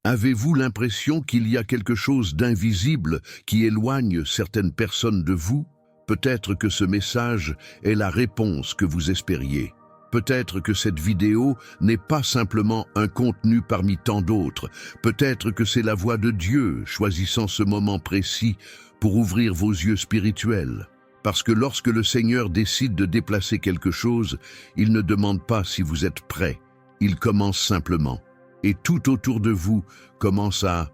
Avez-vous l'impression qu'il y a quelque chose d'invisible qui éloigne certaines personnes de vous? Peut-être que ce message est la réponse que vous espériez. Peut-être que cette vidéo n'est pas simplement un contenu parmi tant d'autres. Peut-être que c'est la voix de Dieu choisissant ce moment précis pour ouvrir vos yeux spirituels. Parce que lorsque le Seigneur décide de déplacer quelque chose, il ne demande pas si vous êtes prêt. Il commence simplement. Et tout autour de vous commence à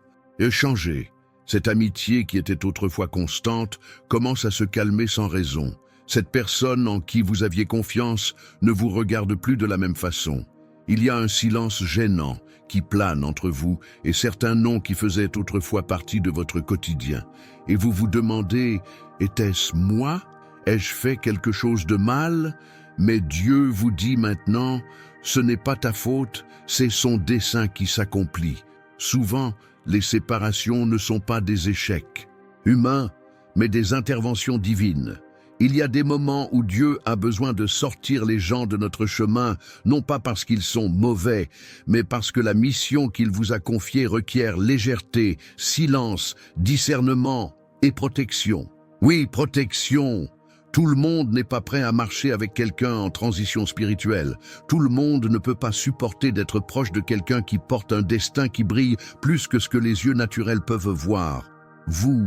changer. Cette amitié qui était autrefois constante commence à se calmer sans raison. Cette personne en qui vous aviez confiance ne vous regarde plus de la même façon. Il y a un silence gênant qui plane entre vous et certains noms qui faisaient autrefois partie de votre quotidien. Et vous vous demandez, était-ce moi? Ai-je fait quelque chose de mal? Mais Dieu vous dit maintenant, ce n'est pas ta faute, c'est son dessein qui s'accomplit. Souvent, les séparations ne sont pas des échecs humains, mais des interventions divines. Il y a des moments où Dieu a besoin de sortir les gens de notre chemin, non pas parce qu'ils sont mauvais, mais parce que la mission qu'il vous a confiée requiert légèreté, silence, discernement et protection. Oui, protection. Tout le monde n'est pas prêt à marcher avec quelqu'un en transition spirituelle. Tout le monde ne peut pas supporter d'être proche de quelqu'un qui porte un destin qui brille plus que ce que les yeux naturels peuvent voir. Vous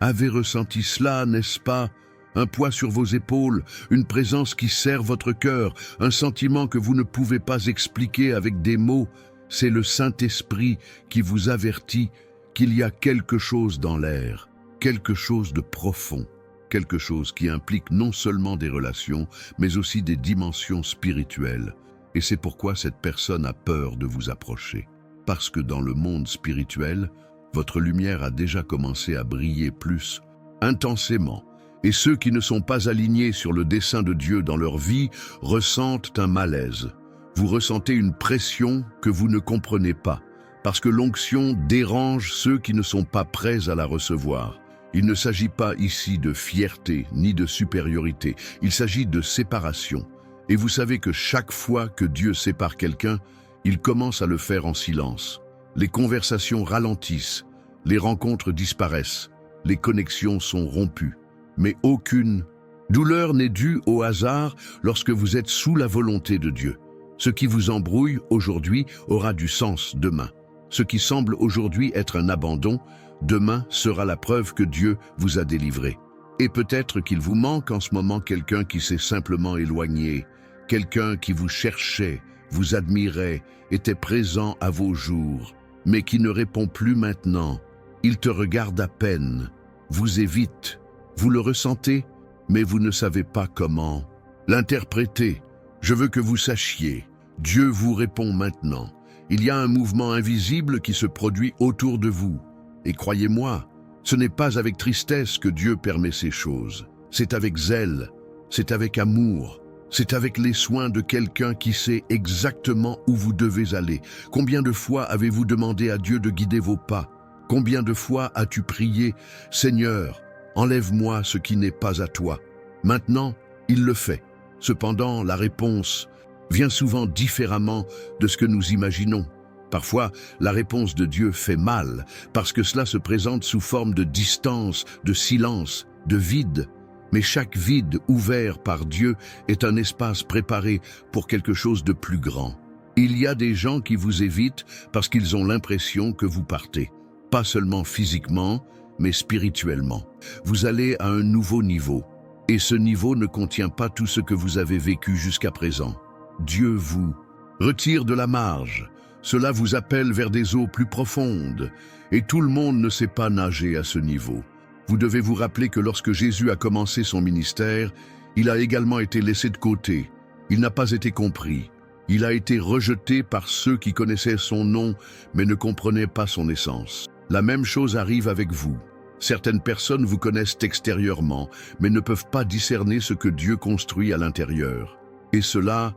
avez ressenti cela, n'est-ce pas? Un poids sur vos épaules, une présence qui serre votre cœur, un sentiment que vous ne pouvez pas expliquer avec des mots. C'est le Saint-Esprit qui vous avertit qu'il y a quelque chose dans l'air, quelque chose de profond, quelque chose qui implique non seulement des relations, mais aussi des dimensions spirituelles. Et c'est pourquoi cette personne a peur de vous approcher. Parce que dans le monde spirituel, votre lumière a déjà commencé à briller plus intensément. Et ceux qui ne sont pas alignés sur le dessein de Dieu dans leur vie ressentent un malaise. Vous ressentez une pression que vous ne comprenez pas, parce que l'onction dérange ceux qui ne sont pas prêts à la recevoir. Il ne s'agit pas ici de fierté ni de supériorité, il s'agit de séparation. Et vous savez que chaque fois que Dieu sépare quelqu'un, il commence à le faire en silence. Les conversations ralentissent, les rencontres disparaissent, les connexions sont rompues. Mais aucune douleur n'est due au hasard lorsque vous êtes sous la volonté de Dieu. Ce qui vous embrouille aujourd'hui aura du sens demain. Ce qui semble aujourd'hui être un abandon, demain sera la preuve que Dieu vous a délivré. Et peut-être qu'il vous manque en ce moment quelqu'un qui s'est simplement éloigné, quelqu'un qui vous cherchait, vous admirait, était présent à vos jours, mais qui ne répond plus maintenant. Il te regarde à peine, vous évite. Vous le ressentez, mais vous ne savez pas comment l'interpréter. Je veux que vous sachiez, Dieu vous répond maintenant. Il y a un mouvement invisible qui se produit autour de vous. Et croyez-moi, ce n'est pas avec tristesse que Dieu permet ces choses. C'est avec zèle, c'est avec amour, c'est avec les soins de quelqu'un qui sait exactement où vous devez aller. Combien de fois avez-vous demandé à Dieu de guider vos pas? Combien de fois as-tu prié, « Seigneur, enlève-moi ce qui n'est pas à toi ». Maintenant, il le fait. Cependant, la réponse vient souvent différemment de ce que nous imaginons. Parfois, la réponse de Dieu fait mal, parce que cela se présente sous forme de distance, de silence, de vide. Mais chaque vide ouvert par Dieu est un espace préparé pour quelque chose de plus grand. Il y a des gens qui vous évitent parce qu'ils ont l'impression que vous partez. Pas seulement physiquement, mais spirituellement. Vous allez à un nouveau niveau. Et ce niveau ne contient pas tout ce que vous avez vécu jusqu'à présent. Dieu vous retire de la marge. Cela vous appelle vers des eaux plus profondes. Et tout le monde ne sait pas nager à ce niveau. Vous devez vous rappeler que lorsque Jésus a commencé son ministère, il a également été laissé de côté. Il n'a pas été compris. Il a été rejeté par ceux qui connaissaient son nom, mais ne comprenaient pas son essence. La même chose arrive avec vous. Certaines personnes vous connaissent extérieurement, mais ne peuvent pas discerner ce que Dieu construit à l'intérieur. Et cela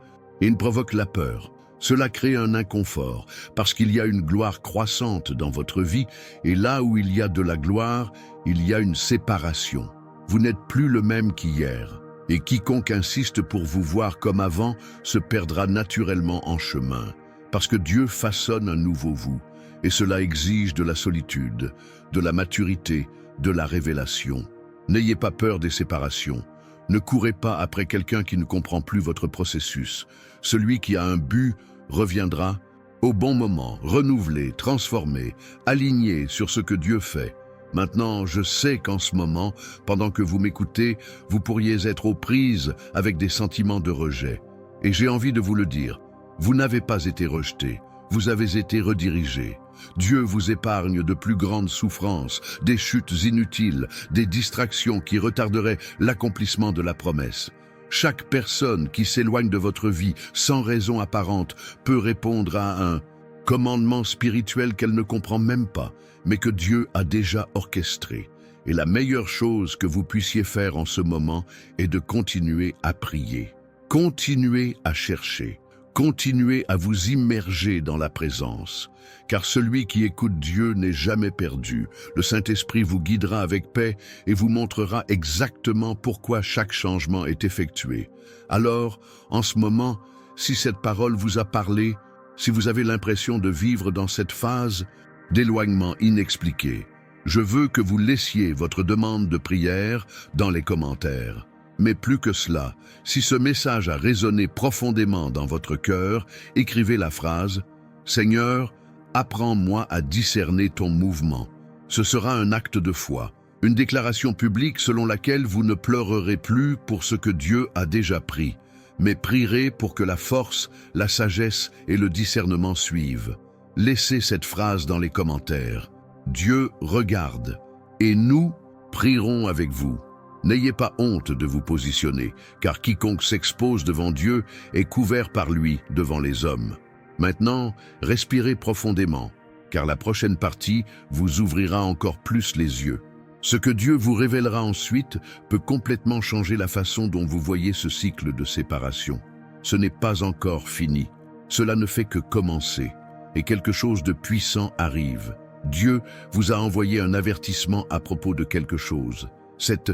provoque la peur. Cela crée un inconfort, parce qu'il y a une gloire croissante dans votre vie, et là où il y a de la gloire, il y a une séparation. Vous n'êtes plus le même qu'hier, et quiconque insiste pour vous voir comme avant se perdra naturellement en chemin, parce que Dieu façonne un nouveau vous. Et cela exige de la solitude, de la maturité, de la révélation. N'ayez pas peur des séparations. Ne courez pas après quelqu'un qui ne comprend plus votre processus. Celui qui a un but reviendra au bon moment, renouvelé, transformé, aligné sur ce que Dieu fait. Maintenant, je sais qu'en ce moment, pendant que vous m'écoutez, vous pourriez être aux prises avec des sentiments de rejet. Et j'ai envie de vous le dire, vous n'avez pas été rejeté, vous avez été redirigé. Dieu vous épargne de plus grandes souffrances, des chutes inutiles, des distractions qui retarderaient l'accomplissement de la promesse. Chaque personne qui s'éloigne de votre vie sans raison apparente peut répondre à un commandement spirituel qu'elle ne comprend même pas, mais que Dieu a déjà orchestré. Et la meilleure chose que vous puissiez faire en ce moment est de continuer à prier. Continuez à chercher. Continuez à vous immerger dans la présence, car celui qui écoute Dieu n'est jamais perdu. Le Saint-Esprit vous guidera avec paix et vous montrera exactement pourquoi chaque changement est effectué. Alors, en ce moment, si cette parole vous a parlé, si vous avez l'impression de vivre dans cette phase d'éloignement inexpliqué, je veux que vous laissiez votre demande de prière dans les commentaires. Mais plus que cela, si ce message a résonné profondément dans votre cœur, écrivez la phrase « Seigneur, apprends-moi à discerner ton mouvement ». Ce sera un acte de foi, une déclaration publique selon laquelle vous ne pleurerez plus pour ce que Dieu a déjà pris, mais prierez pour que la force, la sagesse et le discernement suivent. Laissez cette phrase dans les commentaires. Dieu regarde, et nous prierons avec vous. N'ayez pas honte de vous positionner, car quiconque s'expose devant Dieu est couvert par lui devant les hommes. Maintenant, respirez profondément, car la prochaine partie vous ouvrira encore plus les yeux. Ce que Dieu vous révélera ensuite peut complètement changer la façon dont vous voyez ce cycle de séparation. Ce n'est pas encore fini. Cela ne fait que commencer, et quelque chose de puissant arrive. Dieu vous a envoyé un avertissement à propos de quelque chose. Cette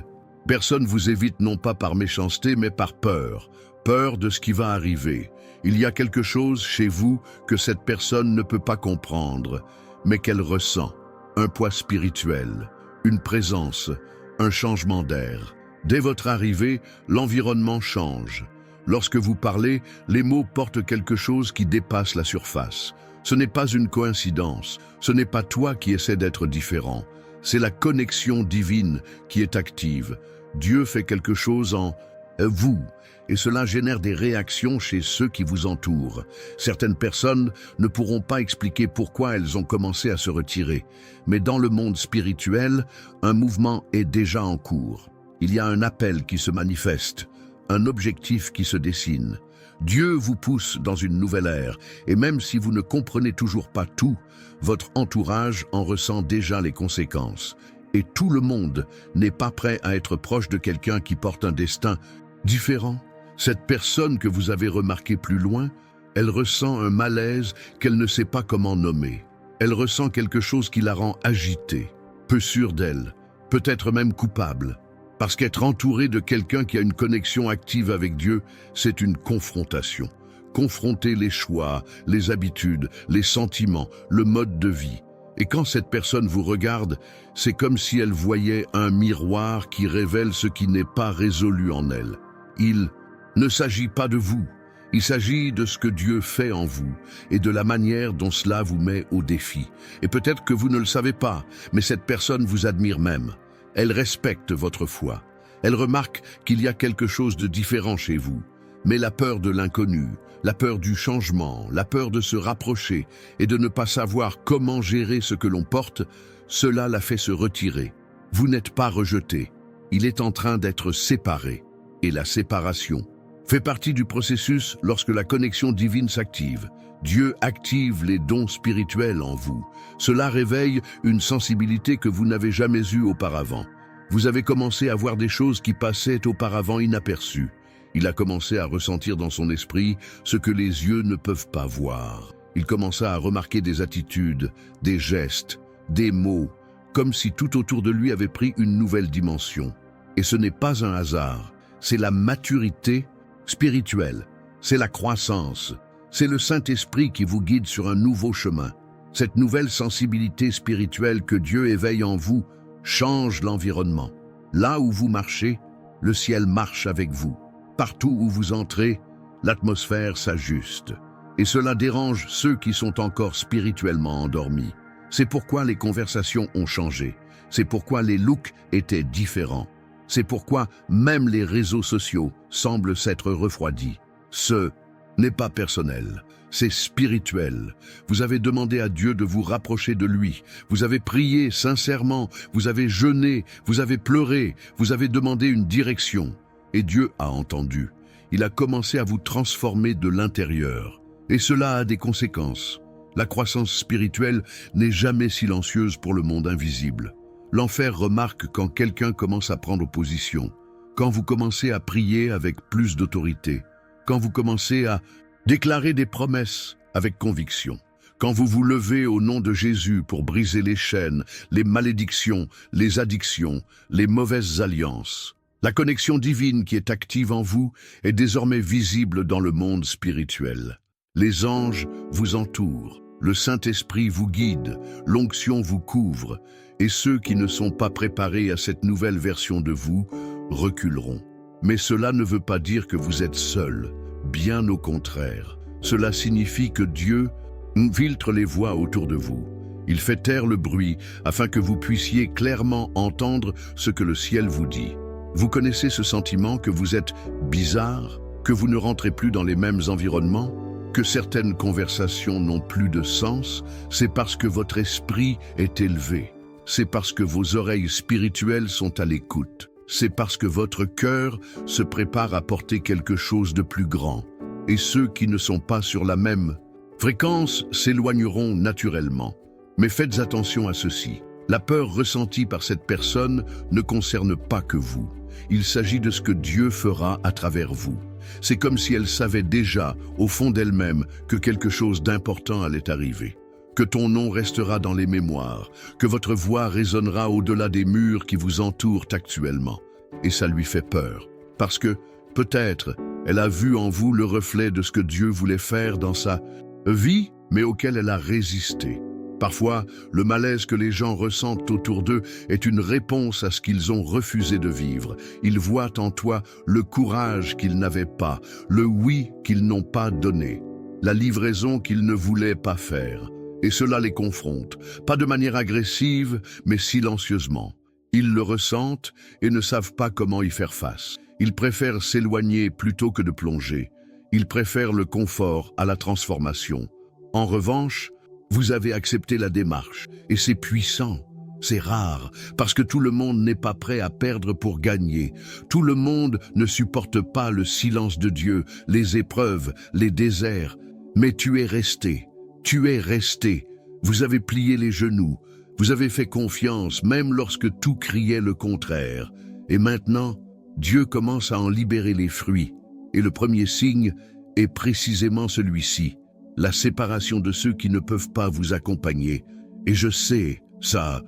personne vous évite non pas par méchanceté, mais par peur. Peur de ce qui va arriver. Il y a quelque chose chez vous que cette personne ne peut pas comprendre, mais qu'elle ressent. Un poids spirituel, une présence, un changement d'air. Dès votre arrivée, l'environnement change. Lorsque vous parlez, les mots portent quelque chose qui dépasse la surface. Ce n'est pas une coïncidence, ce n'est pas toi qui essaies d'être différent. C'est la connexion divine qui est active. Dieu fait quelque chose en vous, et cela génère des réactions chez ceux qui vous entourent. Certaines personnes ne pourront pas expliquer pourquoi elles ont commencé à se retirer, mais dans le monde spirituel, un mouvement est déjà en cours. Il y a un appel qui se manifeste, un objectif qui se dessine. Dieu vous pousse dans une nouvelle ère, et même si vous ne comprenez toujours pas tout, votre entourage en ressent déjà les conséquences. Et tout le monde n'est pas prêt à être proche de quelqu'un qui porte un destin différent. Cette personne que vous avez remarquée plus loin, elle ressent un malaise qu'elle ne sait pas comment nommer. Elle ressent quelque chose qui la rend agitée, peu sûre d'elle, peut-être même coupable. Parce qu'être entouré de quelqu'un qui a une connexion active avec Dieu, c'est une confrontation. Confronter les choix, les habitudes, les sentiments, le mode de vie. Et quand cette personne vous regarde, c'est comme si elle voyait un miroir qui révèle ce qui n'est pas résolu en elle. Il ne s'agit pas de vous, il s'agit de ce que Dieu fait en vous et de la manière dont cela vous met au défi. Et peut-être que vous ne le savez pas, mais cette personne vous admire même. Elle respecte votre foi. Elle remarque qu'il y a quelque chose de différent chez vous. Mais la peur de l'inconnu, la peur du changement, la peur de se rapprocher et de ne pas savoir comment gérer ce que l'on porte, cela la fait se retirer. Vous n'êtes pas rejeté. Il est en train d'être séparé. Et la séparation fait partie du processus lorsque la connexion divine s'active. Dieu active les dons spirituels en vous. Cela réveille une sensibilité que vous n'avez jamais eue auparavant. Vous avez commencé à voir des choses qui passaient auparavant inaperçues. Il a commencé à ressentir dans son esprit ce que les yeux ne peuvent pas voir. Il commença à remarquer des attitudes, des gestes, des mots, comme si tout autour de lui avait pris une nouvelle dimension. Et ce n'est pas un hasard, c'est la maturité spirituelle, c'est la croissance, c'est le Saint-Esprit qui vous guide sur un nouveau chemin. Cette nouvelle sensibilité spirituelle que Dieu éveille en vous change l'environnement. Là où vous marchez, le ciel marche avec vous. Partout où vous entrez, l'atmosphère s'ajuste. Et cela dérange ceux qui sont encore spirituellement endormis. C'est pourquoi les conversations ont changé. C'est pourquoi les looks étaient différents. C'est pourquoi même les réseaux sociaux semblent s'être refroidis. Ce n'est pas personnel, c'est spirituel. Vous avez demandé à Dieu de vous rapprocher de lui. Vous avez prié sincèrement, vous avez jeûné, vous avez pleuré, vous avez demandé une direction. Et Dieu a entendu. Il a commencé à vous transformer de l'intérieur. Et cela a des conséquences. La croissance spirituelle n'est jamais silencieuse pour le monde invisible. L'enfer remarque quand quelqu'un commence à prendre position, quand vous commencez à prier avec plus d'autorité, quand vous commencez à déclarer des promesses avec conviction, quand vous vous levez au nom de Jésus pour briser les chaînes, les malédictions, les addictions, les mauvaises alliances. La connexion divine qui est active en vous est désormais visible dans le monde spirituel. Les anges vous entourent, le Saint-Esprit vous guide, l'onction vous couvre, et ceux qui ne sont pas préparés à cette nouvelle version de vous reculeront. Mais cela ne veut pas dire que vous êtes seul, bien au contraire. Cela signifie que Dieu filtre les voix autour de vous. Il fait taire le bruit afin que vous puissiez clairement entendre ce que le ciel vous dit. Vous connaissez ce sentiment que vous êtes bizarre, que vous ne rentrez plus dans les mêmes environnements, que certaines conversations n'ont plus de sens? C'est parce que votre esprit est élevé. C'est parce que vos oreilles spirituelles sont à l'écoute. C'est parce que votre cœur se prépare à porter quelque chose de plus grand. Et ceux qui ne sont pas sur la même fréquence s'éloigneront naturellement. Mais faites attention à ceci. La peur ressentie par cette personne ne concerne pas que vous. Il s'agit de ce que Dieu fera à travers vous. C'est comme si elle savait déjà, au fond d'elle-même, que quelque chose d'important allait arriver. Que ton nom restera dans les mémoires, que votre voix résonnera au-delà des murs qui vous entourent actuellement. Et ça lui fait peur, parce que, peut-être, elle a vu en vous le reflet de ce que Dieu voulait faire dans sa vie, mais auquel elle a résisté. Parfois, le malaise que les gens ressentent autour d'eux est une réponse à ce qu'ils ont refusé de vivre. Ils voient en toi le courage qu'ils n'avaient pas, le oui qu'ils n'ont pas donné, la livraison qu'ils ne voulaient pas faire. Et cela les confronte, pas de manière agressive, mais silencieusement. Ils le ressentent et ne savent pas comment y faire face. Ils préfèrent s'éloigner plutôt que de plonger. Ils préfèrent le confort à la transformation. En revanche, vous avez accepté la démarche, et c'est puissant, c'est rare, parce que tout le monde n'est pas prêt à perdre pour gagner. Tout le monde ne supporte pas le silence de Dieu, les épreuves, les déserts. Mais tu es resté. Vous avez plié les genoux, vous avez fait confiance même lorsque tout criait le contraire. Et maintenant, Dieu commence à en libérer les fruits. Et le premier signe est précisément celui-ci, la séparation de ceux qui ne peuvent pas vous accompagner. Et je sais, ça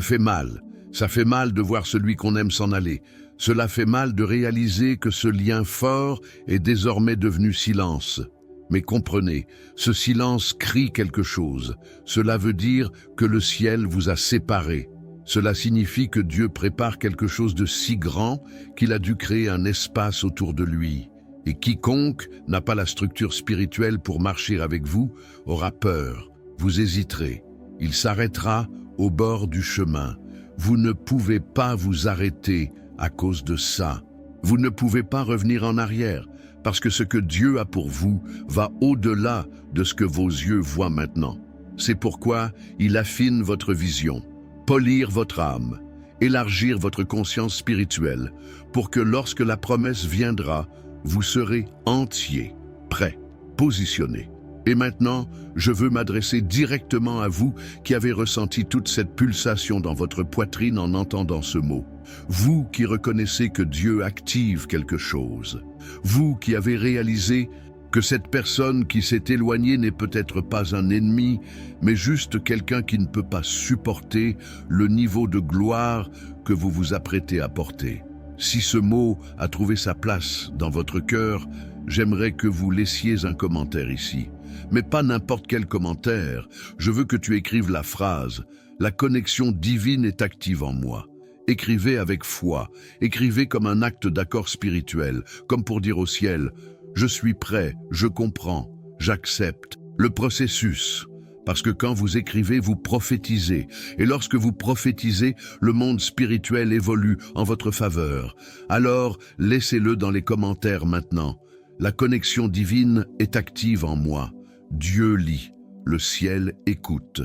fait mal. Ça fait mal de voir celui qu'on aime s'en aller. Cela fait mal de réaliser que ce lien fort est désormais devenu silence. Mais comprenez, ce silence crie quelque chose. Cela veut dire que le ciel vous a séparés. Cela signifie que Dieu prépare quelque chose de si grand qu'il a dû créer un espace autour de lui. Et quiconque n'a pas la structure spirituelle pour marcher avec vous aura peur. Vous hésiterez. Il s'arrêtera au bord du chemin. Vous ne pouvez pas vous arrêter à cause de ça. Vous ne pouvez pas revenir en arrière. Parce que ce que Dieu a pour vous va au-delà de ce que vos yeux voient maintenant. C'est pourquoi il affine votre vision, polir votre âme, élargir votre conscience spirituelle, pour que lorsque la promesse viendra, vous serez entier, prêt, positionné. Et maintenant, je veux m'adresser directement à vous qui avez ressenti toute cette pulsation dans votre poitrine en entendant ce mot. Vous qui reconnaissez que Dieu active quelque chose. Vous qui avez réalisé que cette personne qui s'est éloignée n'est peut-être pas un ennemi, mais juste quelqu'un qui ne peut pas supporter le niveau de gloire que vous vous apprêtez à porter. Si ce mot a trouvé sa place dans votre cœur, j'aimerais que vous laissiez un commentaire ici. Mais pas n'importe quel commentaire. Je veux que tu écrives la phrase « La connexion divine est active en moi ». Écrivez avec foi, écrivez comme un acte d'accord spirituel, comme pour dire au ciel « Je suis prêt, je comprends, j'accepte ». Le processus. Parce que quand vous écrivez, vous prophétisez. Et lorsque vous prophétisez, le monde spirituel évolue en votre faveur. Alors, laissez-le dans les commentaires maintenant. La connexion divine est active en moi. Dieu lit, le ciel écoute.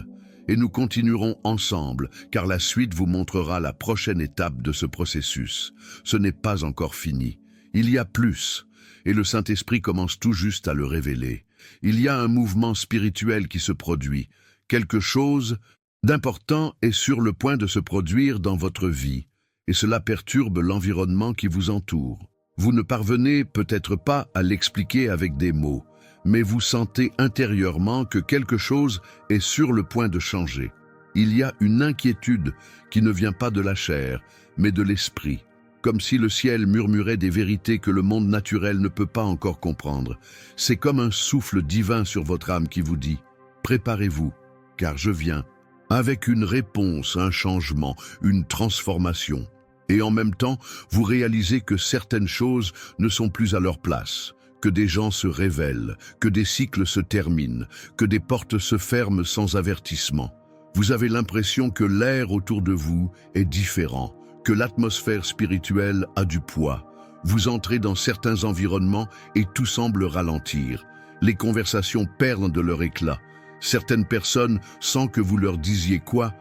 Et nous continuerons ensemble, car la suite vous montrera la prochaine étape de ce processus. Ce n'est pas encore fini. Il y a plus. Et le Saint-Esprit commence tout juste à le révéler. Il y a un mouvement spirituel qui se produit. Quelque chose d'important est sur le point de se produire dans votre vie, et cela perturbe l'environnement qui vous entoure. Vous ne parvenez peut-être pas à l'expliquer avec des mots, mais vous sentez intérieurement que quelque chose est sur le point de changer. Il y a une inquiétude qui ne vient pas de la chair, mais de l'esprit. Comme si le ciel murmurait des vérités que le monde naturel ne peut pas encore comprendre. C'est comme un souffle divin sur votre âme qui vous dit « Préparez-vous, car je viens », avec une réponse, un changement, une transformation. Et en même temps, vous réalisez que certaines choses ne sont plus à leur place, que des gens se révèlent, que des cycles se terminent, que des portes se ferment sans avertissement. Vous avez l'impression que l'air autour de vous est différent, que l'atmosphère spirituelle a du poids. Vous entrez dans certains environnements et tout semble ralentir. Les conversations perdent de leur éclat. Certaines personnes, sans que vous leur disiez quoi,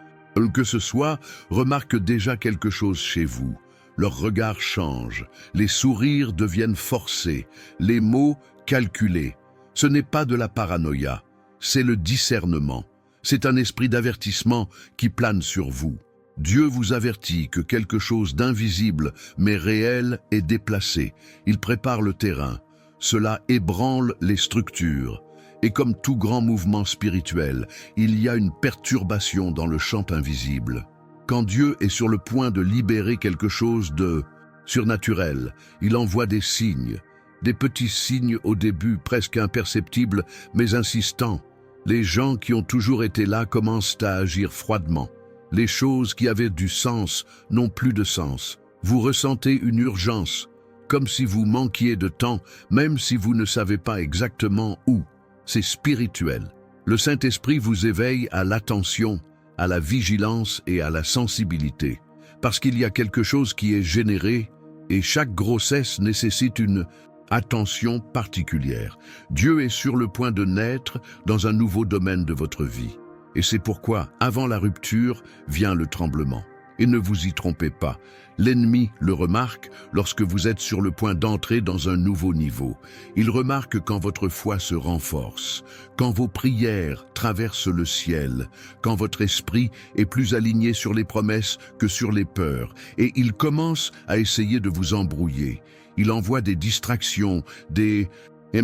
que ce soit, remarquent déjà quelque chose chez vous. Leur regard change, les sourires deviennent forcés, les mots calculés. Ce n'est pas de la paranoïa, c'est le discernement. C'est un esprit d'avertissement qui plane sur vous. Dieu vous avertit que quelque chose d'invisible mais réel est déplacé. Il prépare le terrain. Cela ébranle les structures. Et comme tout grand mouvement spirituel, il y a une perturbation dans le champ invisible. Quand Dieu est sur le point de libérer quelque chose de surnaturel, il envoie des signes. Des petits signes au début presque imperceptibles mais insistants. Les gens qui ont toujours été là commencent à agir froidement. Les choses qui avaient du sens n'ont plus de sens. Vous ressentez une urgence, comme si vous manquiez de temps, même si vous ne savez pas exactement où. C'est spirituel. Le Saint-Esprit vous éveille à l'attention, à la vigilance et à la sensibilité. Parce qu'il y a quelque chose qui est généré, et chaque grossesse nécessite une attention particulière. Dieu est sur le point de naître dans un nouveau domaine de votre vie. Et c'est pourquoi, avant la rupture, vient le tremblement. Et ne vous y trompez pas, l'ennemi le remarque lorsque vous êtes sur le point d'entrer dans un nouveau niveau. Il remarque quand votre foi se renforce, quand vos prières traversent le ciel, quand votre esprit est plus aligné sur les promesses que sur les peurs. Et il commence à essayer de vous embrouiller. Il envoie des distractions, des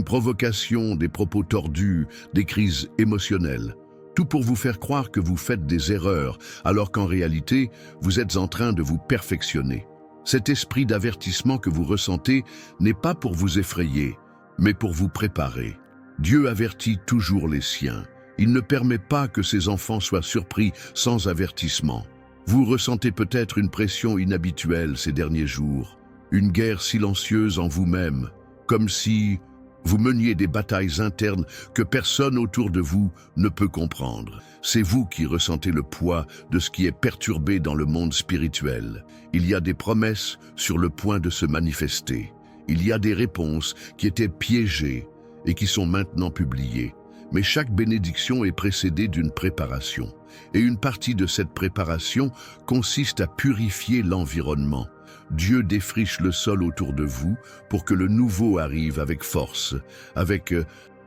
provocations, des propos tordus, des crises émotionnelles. Tout pour vous faire croire que vous faites des erreurs, alors qu'en réalité, vous êtes en train de vous perfectionner. Cet esprit d'avertissement que vous ressentez n'est pas pour vous effrayer, mais pour vous préparer. Dieu avertit toujours les siens. Il ne permet pas que ses enfants soient surpris sans avertissement. Vous ressentez peut-être une pression inhabituelle ces derniers jours, une guerre silencieuse en vous-même, comme si vous meniez des batailles internes que personne autour de vous ne peut comprendre. C'est vous qui ressentez le poids de ce qui est perturbé dans le monde spirituel. Il y a des promesses sur le point de se manifester. Il y a des réponses qui étaient piégées et qui sont maintenant publiées. Mais chaque bénédiction est précédée d'une préparation. Et une partie de cette préparation consiste à purifier l'environnement. Dieu défriche le sol autour de vous pour que le nouveau arrive avec force, avec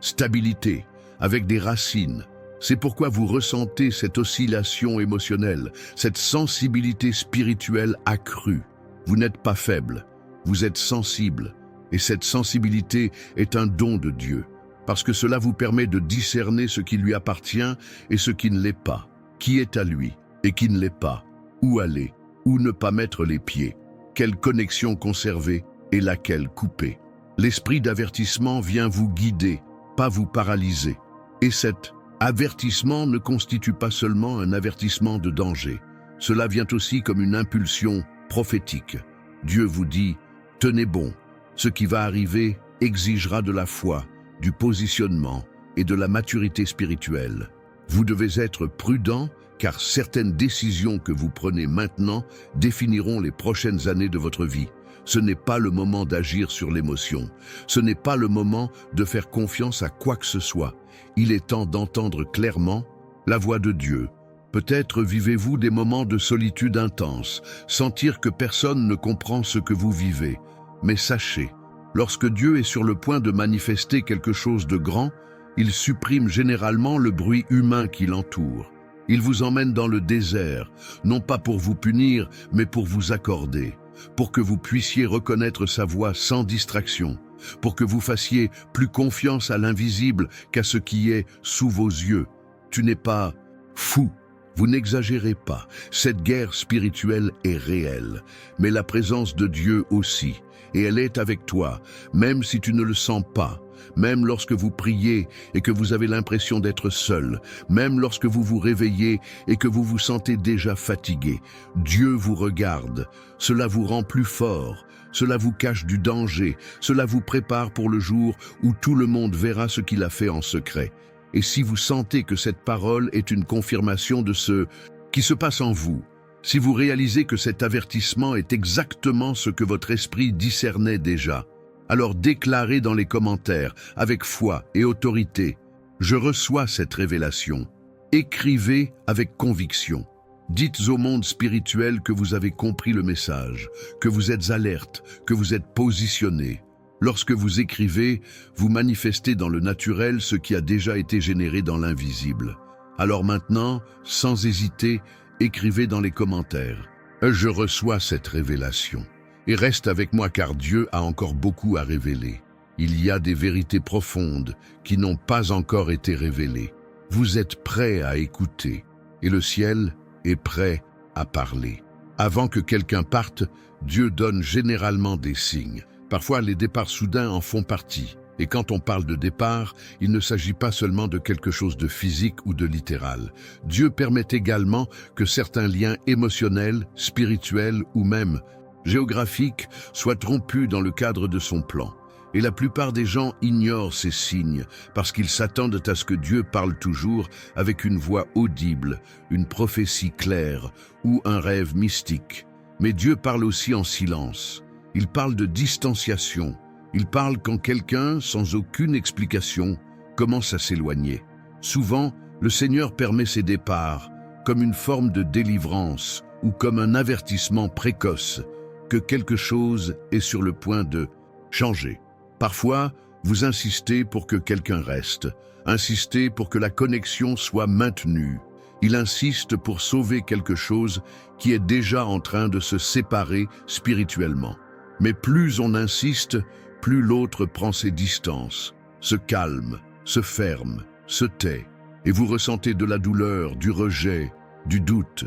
stabilité, avec des racines. C'est pourquoi vous ressentez cette oscillation émotionnelle, cette sensibilité spirituelle accrue. Vous n'êtes pas faible, vous êtes sensible, et cette sensibilité est un don de Dieu, parce que cela vous permet de discerner ce qui lui appartient et ce qui ne l'est pas, qui est à lui et qui ne l'est pas, où aller, où ne pas mettre les pieds. Quelle connexion conserver et laquelle couper. L'esprit d'avertissement vient vous guider, pas vous paralyser. Et cet avertissement ne constitue pas seulement un avertissement de danger. Cela vient aussi comme une impulsion prophétique. Dieu vous dit, tenez bon, ce qui va arriver exigera de la foi, du positionnement et de la maturité spirituelle. Vous devez être prudent car certaines décisions que vous prenez maintenant définiront les prochaines années de votre vie. Ce n'est pas le moment d'agir sur l'émotion. Ce n'est pas le moment de faire confiance à quoi que ce soit. Il est temps d'entendre clairement la voix de Dieu. Peut-être vivez-vous des moments de solitude intense, sentir que personne ne comprend ce que vous vivez. Mais sachez, lorsque Dieu est sur le point de manifester quelque chose de grand, il supprime généralement le bruit humain qui l'entoure. Il vous emmène dans le désert, non pas pour vous punir, mais pour vous accorder, pour que vous puissiez reconnaître sa voix sans distraction, pour que vous fassiez plus confiance à l'invisible qu'à ce qui est sous vos yeux. Tu n'es pas fou. Vous n'exagérez pas, cette guerre spirituelle est réelle, mais la présence de Dieu aussi, et elle est avec toi, même si tu ne le sens pas, même lorsque vous priez et que vous avez l'impression d'être seul, même lorsque vous vous réveillez et que vous vous sentez déjà fatigué. Dieu vous regarde, cela vous rend plus fort, cela vous cache du danger, cela vous prépare pour le jour où tout le monde verra ce qu'il a fait en secret. Et si vous sentez que cette parole est une confirmation de ce qui se passe en vous, si vous réalisez que cet avertissement est exactement ce que votre esprit discernait déjà, alors déclarez dans les commentaires, avec foi et autorité, « Je reçois cette révélation ». Écrivez avec conviction. Dites au monde spirituel que vous avez compris le message, que vous êtes alerte, que vous êtes positionné. Lorsque vous écrivez, vous manifestez dans le naturel ce qui a déjà été généré dans l'invisible. Alors maintenant, sans hésiter, écrivez dans les commentaires. Je reçois cette révélation. Et reste avec moi car Dieu a encore beaucoup à révéler. Il y a des vérités profondes qui n'ont pas encore été révélées. Vous êtes prêts à écouter et le ciel est prêt à parler. Avant que quelqu'un parte, Dieu donne généralement des signes. Parfois, les départs soudains en font partie. Et quand on parle de départ, il ne s'agit pas seulement de quelque chose de physique ou de littéral. Dieu permet également que certains liens émotionnels, spirituels ou même géographiques soient rompus dans le cadre de son plan. Et la plupart des gens ignorent ces signes parce qu'ils s'attendent à ce que Dieu parle toujours avec une voix audible, une prophétie claire ou un rêve mystique. Mais Dieu parle aussi en silence. Il parle de distanciation. Il parle quand quelqu'un, sans aucune explication, commence à s'éloigner. Souvent, le Seigneur permet ces départs comme une forme de délivrance ou comme un avertissement précoce que quelque chose est sur le point de changer. Parfois, vous insistez pour que quelqu'un reste, insistez pour que la connexion soit maintenue. Il insiste pour sauver quelque chose qui est déjà en train de se séparer spirituellement. Mais plus on insiste, plus l'autre prend ses distances, se calme, se ferme, se tait, et vous ressentez de la douleur, du rejet, du doute.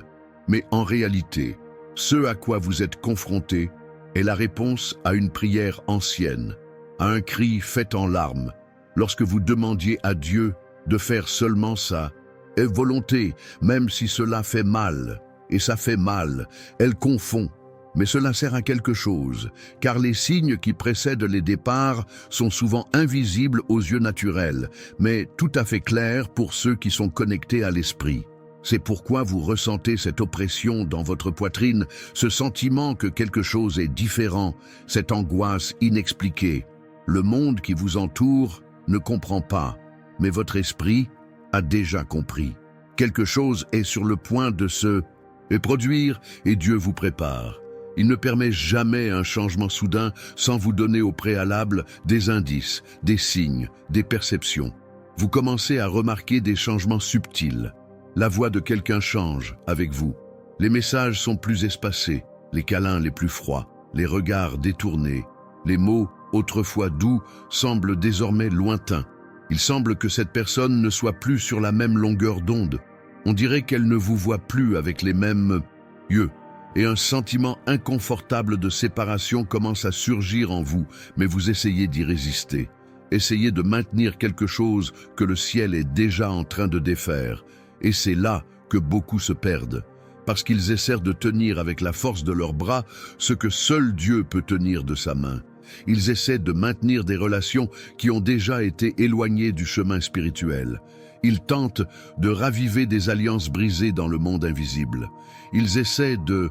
Mais en réalité, ce à quoi vous êtes confronté est la réponse à une prière ancienne, à un cri fait en larmes, lorsque vous demandiez à Dieu de faire seulement sa volonté, même si cela fait mal, et ça fait mal, elle confond. Mais cela sert à quelque chose, car les signes qui précèdent les départs sont souvent invisibles aux yeux naturels, mais tout à fait clairs pour ceux qui sont connectés à l'esprit. C'est pourquoi vous ressentez cette oppression dans votre poitrine, ce sentiment que quelque chose est différent, cette angoisse inexpliquée. Le monde qui vous entoure ne comprend pas, mais votre esprit a déjà compris. Quelque chose est sur le point de se produire et Dieu vous prépare. Il ne permet jamais un changement soudain sans vous donner au préalable des indices, des signes, des perceptions. Vous commencez à remarquer des changements subtils. La voix de quelqu'un change avec vous. Les messages sont plus espacés, les câlins les plus froids, les regards détournés. Les mots, autrefois doux, semblent désormais lointains. Il semble que cette personne ne soit plus sur la même longueur d'onde. On dirait qu'elle ne vous voit plus avec les mêmes yeux. Et un sentiment inconfortable de séparation commence à surgir en vous, mais vous essayez d'y résister. essayez de maintenir quelque chose que le ciel est déjà en train de défaire. Et c'est là que beaucoup se perdent, parce qu'ils essaient de tenir avec la force de leurs bras ce que seul Dieu peut tenir de sa main. Ils essaient de maintenir des relations qui ont déjà été éloignées du chemin spirituel. Ils tentent de raviver des alliances brisées dans le monde invisible. Ils essaient de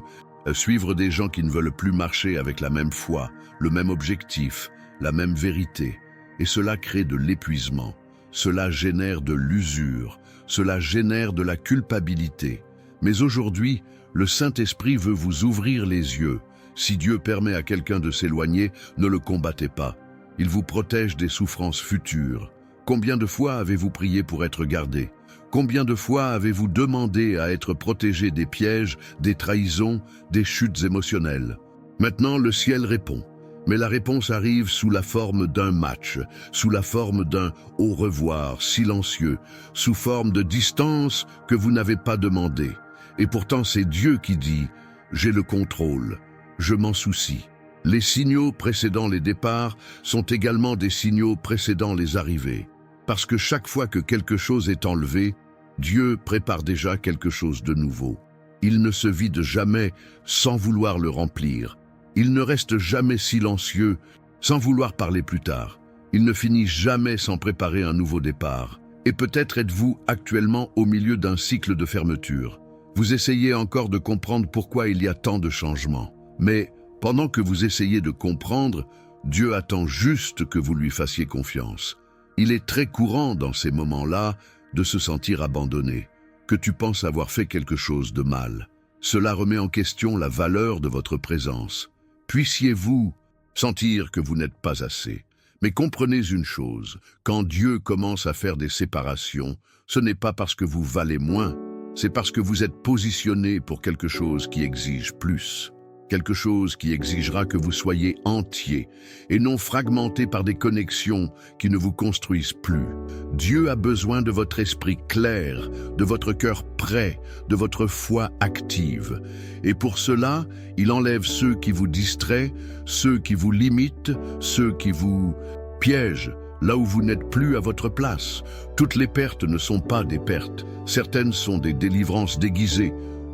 suivre des gens qui ne veulent plus marcher avec la même foi, le même objectif, la même vérité. Et cela crée de l'épuisement. Cela génère de l'usure. Cela génère de la culpabilité. Mais aujourd'hui, le Saint-Esprit veut vous ouvrir les yeux. Si Dieu permet à quelqu'un de s'éloigner, ne le combattez pas. Il vous protège des souffrances futures. Combien de fois avez-vous prié pour être gardé? Combien de fois avez-vous demandé à être protégé des pièges, des trahisons, des chutes émotionnelles? Maintenant, le ciel répond. Mais la réponse arrive sous la forme d'un match, sous la forme d'un au revoir silencieux, sous forme de distance que vous n'avez pas demandé. Et pourtant, c'est Dieu qui dit « J'ai le contrôle, je m'en soucie ». Les signaux précédant les départs sont également des signaux précédant les arrivées. Parce que chaque fois que quelque chose est enlevé, Dieu prépare déjà quelque chose de nouveau. Il ne se vide jamais sans vouloir le remplir. Il ne reste jamais silencieux sans vouloir parler plus tard. Il ne finit jamais sans préparer un nouveau départ. Et peut-être êtes-vous actuellement au milieu d'un cycle de fermeture. Vous essayez encore de comprendre pourquoi il y a tant de changements. Mais pendant que vous essayez de comprendre, Dieu attend juste que vous lui fassiez confiance. Il est très courant dans ces moments-là de se sentir abandonné, que tu penses avoir fait quelque chose de mal. Cela remet en question la valeur de votre présence. Puissiez-vous sentir que vous n'êtes pas assez. Mais comprenez une chose, quand Dieu commence à faire des séparations, ce n'est pas parce que vous valez moins, c'est parce que vous êtes positionné pour quelque chose qui exige plus. Quelque chose qui exigera que vous soyez entier et non fragmenté par des connexions qui ne vous construisent plus. Dieu a besoin de votre esprit clair, de votre cœur prêt, de votre foi active. Et pour cela, il enlève ceux qui vous distraient, ceux qui vous limitent, ceux qui vous piègent, là où vous n'êtes plus à votre place. Toutes les pertes ne sont pas des pertes. Certaines sont des délivrances déguisées.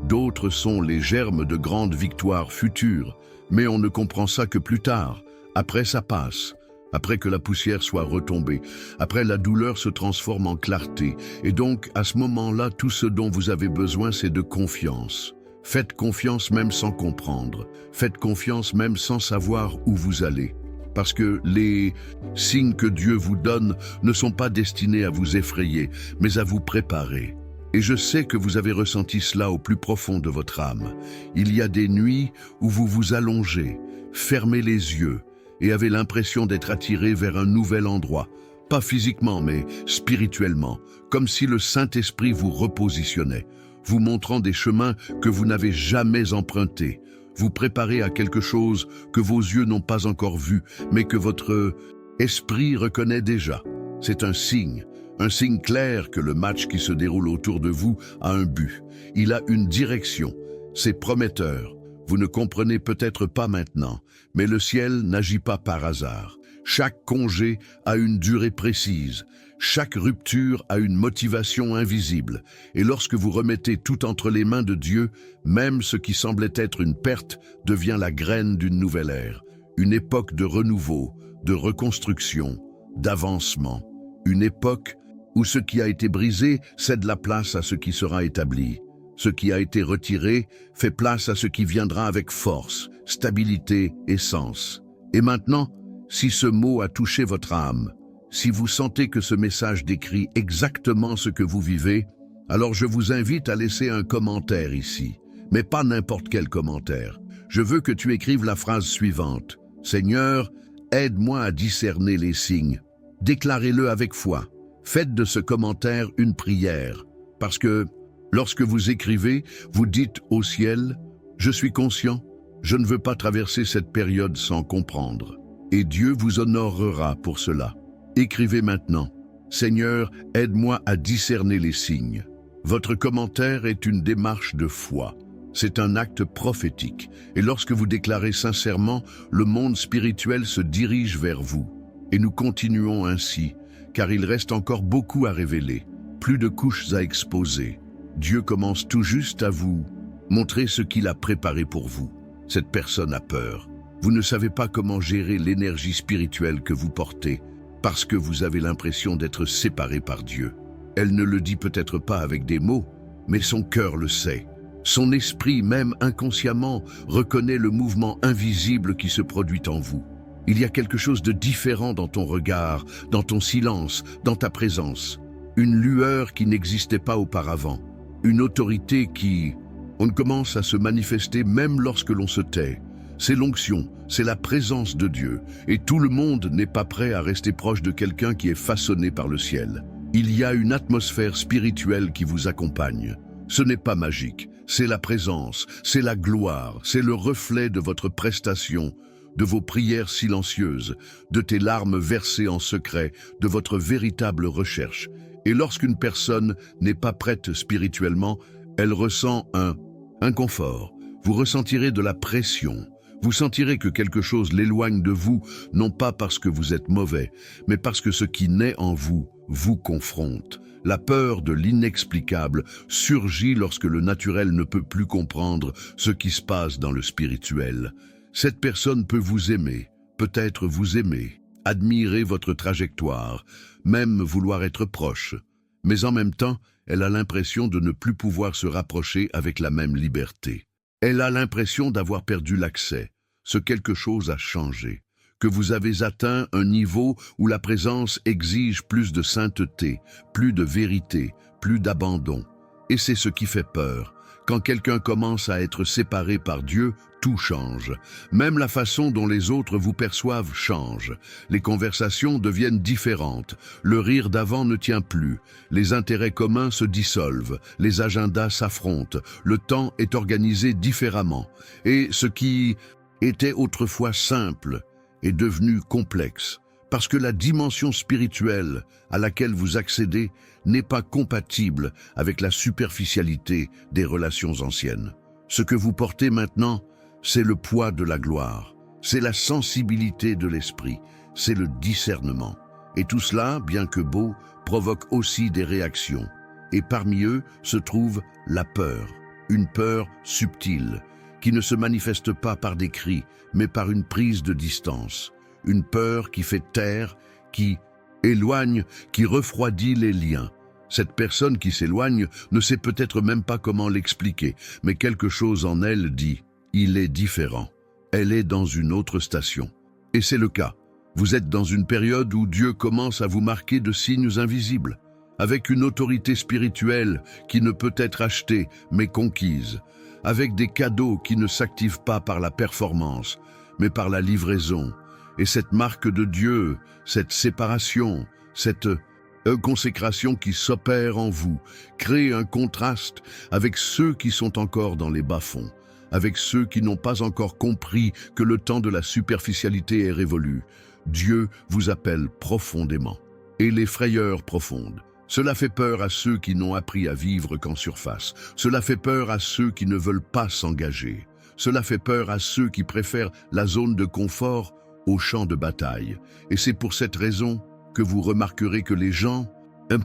D'autres sont les germes de grandes victoires futures, mais on ne comprend ça que plus tard. Après ça passe, après que la poussière soit retombée, après la douleur se transforme en clarté. Et donc, à ce moment-là, tout ce dont vous avez besoin, c'est de confiance. Faites confiance même sans comprendre. Faites confiance même sans savoir où vous allez. Parce que les signes que Dieu vous donne ne sont pas destinés à vous effrayer, mais à vous préparer. Et je sais que vous avez ressenti cela au plus profond de votre âme. Il y a des nuits où vous vous allongez, fermez les yeux et avez l'impression d'être attiré vers un nouvel endroit. Pas physiquement, mais spirituellement, comme si le Saint-Esprit vous repositionnait, vous montrant des chemins que vous n'avez jamais empruntés, vous préparez à quelque chose que vos yeux n'ont pas encore vu, mais que votre esprit reconnaît déjà. C'est un signe clair que le match qui se déroule autour de vous a un but. Il a une direction. C'est prometteur. Vous ne comprenez peut-être pas maintenant, mais le ciel n'agit pas par hasard. Chaque congé a une durée précise. Chaque rupture a une motivation invisible. Et lorsque vous remettez tout entre les mains de Dieu, même ce qui semblait être une perte devient la graine d'une nouvelle ère. Une époque de renouveau, de reconstruction, d'avancement. Une époque où ce qui a été brisé cède la place à ce qui sera établi. Ce qui a été retiré fait place à ce qui viendra avec force, stabilité et sens. Et maintenant, si ce mot a touché votre âme, si vous sentez que ce message décrit exactement ce que vous vivez, alors je vous invite à laisser un commentaire ici, mais pas n'importe quel commentaire. Je veux que tu écrives la phrase suivante. « Seigneur, aide-moi à discerner les signes. » Déclarez-le avec foi. Faites de ce commentaire une prière, parce que lorsque vous écrivez, vous dites au ciel « Je suis conscient, je ne veux pas traverser cette période sans comprendre. » Et Dieu vous honorera pour cela. Écrivez maintenant « Seigneur, aide-moi à discerner les signes. » Votre commentaire est une démarche de foi. C'est un acte prophétique. Et lorsque vous déclarez sincèrement, le monde spirituel se dirige vers vous. Et nous continuons ainsi, car il reste encore beaucoup à révéler, plus de couches à exposer. Dieu commence tout juste à vous montrer ce qu'il a préparé pour vous. Cette personne a peur. Vous ne savez pas comment gérer l'énergie spirituelle que vous portez, parce que vous avez l'impression d'être séparé par Dieu. Elle ne le dit peut-être pas avec des mots, mais son cœur le sait. Son esprit, même inconsciemment, reconnaît le mouvement invisible qui se produit en vous. Il y a quelque chose de différent dans ton regard, dans ton silence, dans ta présence. Une lueur qui n'existait pas auparavant. Une autorité qui... On commence à se manifester même lorsque l'on se tait. C'est l'onction, c'est la présence de Dieu. Et tout le monde n'est pas prêt à rester proche de quelqu'un qui est façonné par le ciel. Il y a une atmosphère spirituelle qui vous accompagne. Ce n'est pas magique, c'est la présence, c'est la gloire, c'est le reflet de votre prestation, de vos prières silencieuses, de tes larmes versées en secret, de votre véritable recherche. Et lorsqu'une personne n'est pas prête spirituellement, elle ressent un inconfort. Vous ressentirez de la pression. Vous sentirez que quelque chose l'éloigne de vous, non pas parce que vous êtes mauvais, mais parce que ce qui naît en vous vous confronte. La peur de l'inexplicable surgit lorsque le naturel ne peut plus comprendre ce qui se passe dans le spirituel. Cette personne peut vous aimer, peut-être vous aimer, admirer votre trajectoire, même vouloir être proche. Mais en même temps, elle a l'impression de ne plus pouvoir se rapprocher avec la même liberté. Elle a l'impression d'avoir perdu l'accès. Ce quelque chose a changé. Que vous avez atteint un niveau où la présence exige plus de sainteté, plus de vérité, plus d'abandon. Et c'est ce qui fait peur. Quand quelqu'un commence à être séparé par Dieu, tout change. Même la façon dont les autres vous perçoivent change. Les conversations deviennent différentes. Le rire d'avant ne tient plus. Les intérêts communs se dissolvent. Les agendas s'affrontent. Le temps est organisé différemment. Et ce qui était autrefois simple est devenu complexe. Parce que la dimension spirituelle à laquelle vous accédez n'est pas compatible avec la superficialité des relations anciennes. Ce que vous portez maintenant, c'est le poids de la gloire, c'est la sensibilité de l'esprit, c'est le discernement. Et tout cela, bien que beau, provoque aussi des réactions. Et parmi eux se trouve la peur, une peur subtile, qui ne se manifeste pas par des cris, mais par une prise de distance. Une peur qui fait taire, qui éloigne, qui refroidit les liens. Cette personne qui s'éloigne ne sait peut-être même pas comment l'expliquer, mais quelque chose en elle dit « il est différent ». Elle est dans une autre station. Et c'est le cas. Vous êtes dans une période où Dieu commence à vous marquer de signes invisibles, avec une autorité spirituelle qui ne peut être achetée mais conquise, avec des cadeaux qui ne s'activent pas par la performance, mais par la livraison. Et cette marque de Dieu, cette séparation, cette consécration qui s'opère en vous, crée un contraste avec ceux qui sont encore dans les bas-fonds, avec ceux qui n'ont pas encore compris que le temps de la superficialité est révolu. Dieu vous appelle profondément. Et les frayeurs profondes. Cela fait peur à ceux qui n'ont appris à vivre qu'en surface. Cela fait peur à ceux qui ne veulent pas s'engager. Cela fait peur à ceux qui préfèrent la zone de confort au champ de bataille. Et c'est pour cette raison que vous remarquerez que les gens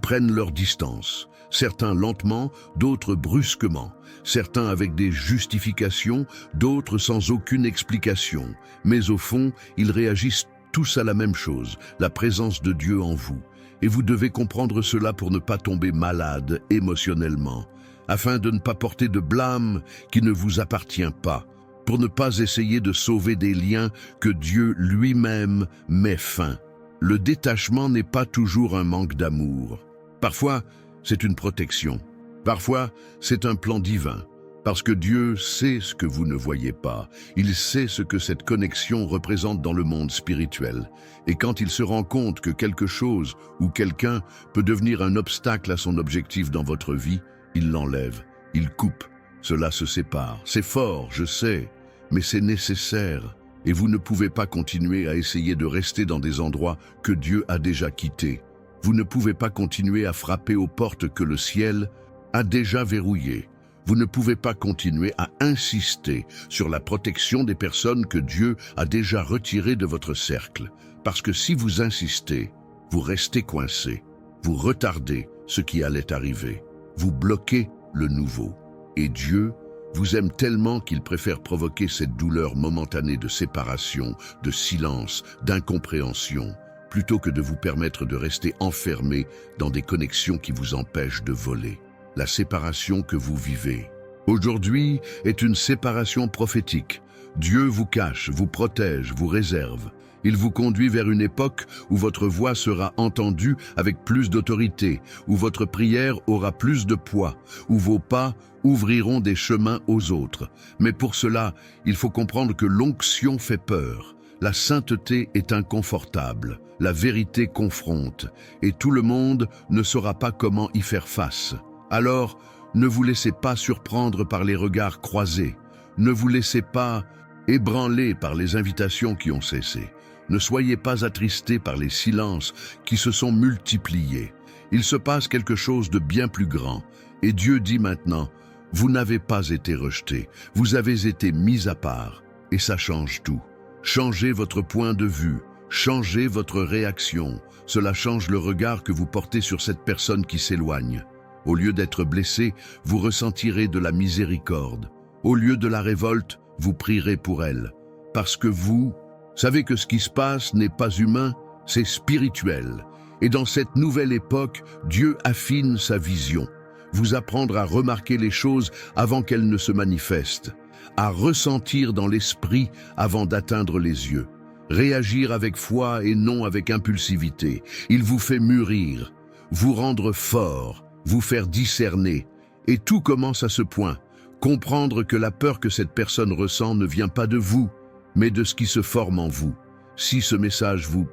prennent leur distance. Certains lentement, d'autres brusquement. Certains avec des justifications, d'autres sans aucune explication. Mais au fond, ils réagissent tous à la même chose, la présence de Dieu en vous. Et vous devez comprendre cela pour ne pas tomber malade émotionnellement, afin de ne pas porter de blâme qui ne vous appartient pas, pour ne pas essayer de sauver des liens que Dieu lui-même met fin. Le détachement n'est pas toujours un manque d'amour. Parfois, c'est une protection. Parfois, c'est un plan divin. Parce que Dieu sait ce que vous ne voyez pas. Il sait ce que cette connexion représente dans le monde spirituel. Et quand il se rend compte que quelque chose ou quelqu'un peut devenir un obstacle à son objectif dans votre vie, il l'enlève, il coupe. Cela se sépare. C'est fort, je sais, mais c'est nécessaire. Et vous ne pouvez pas continuer à essayer de rester dans des endroits que Dieu a déjà quittés. Vous ne pouvez pas continuer à frapper aux portes que le ciel a déjà verrouillées. Vous ne pouvez pas continuer à insister sur la protection des personnes que Dieu a déjà retirées de votre cercle. Parce que si vous insistez, vous restez coincé, vous retardez ce qui allait arriver, vous bloquez le nouveau. Et Dieu vous aime tellement qu'il préfère provoquer cette douleur momentanée de séparation, de silence, d'incompréhension, plutôt que de vous permettre de rester enfermé dans des connexions qui vous empêchent de voler. La séparation que vous vivez aujourd'hui est une séparation prophétique. Dieu vous cache, vous protège, vous réserve. Il vous conduit vers une époque où votre voix sera entendue avec plus d'autorité, où votre prière aura plus de poids, où vos pas ouvriront des chemins aux autres. Mais pour cela, il faut comprendre que l'onction fait peur. La sainteté est inconfortable, la vérité confronte, et tout le monde ne saura pas comment y faire face. Alors, ne vous laissez pas surprendre par les regards croisés. Ne vous laissez pas ébranler par les invitations qui ont cessé. Ne soyez pas attristés par les silences qui se sont multipliés. Il se passe quelque chose de bien plus grand. Et Dieu dit maintenant, vous n'avez pas été rejetés, vous avez été mis à part. Et ça change tout. Changez votre point de vue, changez votre réaction. Cela change le regard que vous portez sur cette personne qui s'éloigne. Au lieu d'être blessé, vous ressentirez de la miséricorde. Au lieu de la révolte, vous prierez pour elle. Parce que vous savez que ce qui se passe n'est pas humain, c'est spirituel. Et dans cette nouvelle époque, Dieu affine sa vision. Vous apprendre à remarquer les choses avant qu'elles ne se manifestent, à ressentir dans l'esprit avant d'atteindre les yeux, réagir avec foi et non avec impulsivité. Il vous fait mûrir, vous rendre fort, vous faire discerner. Et tout commence à ce point. Comprendre que la peur que cette personne ressent ne vient pas de vous, mais de ce qui se forme en vous. Si ce message vous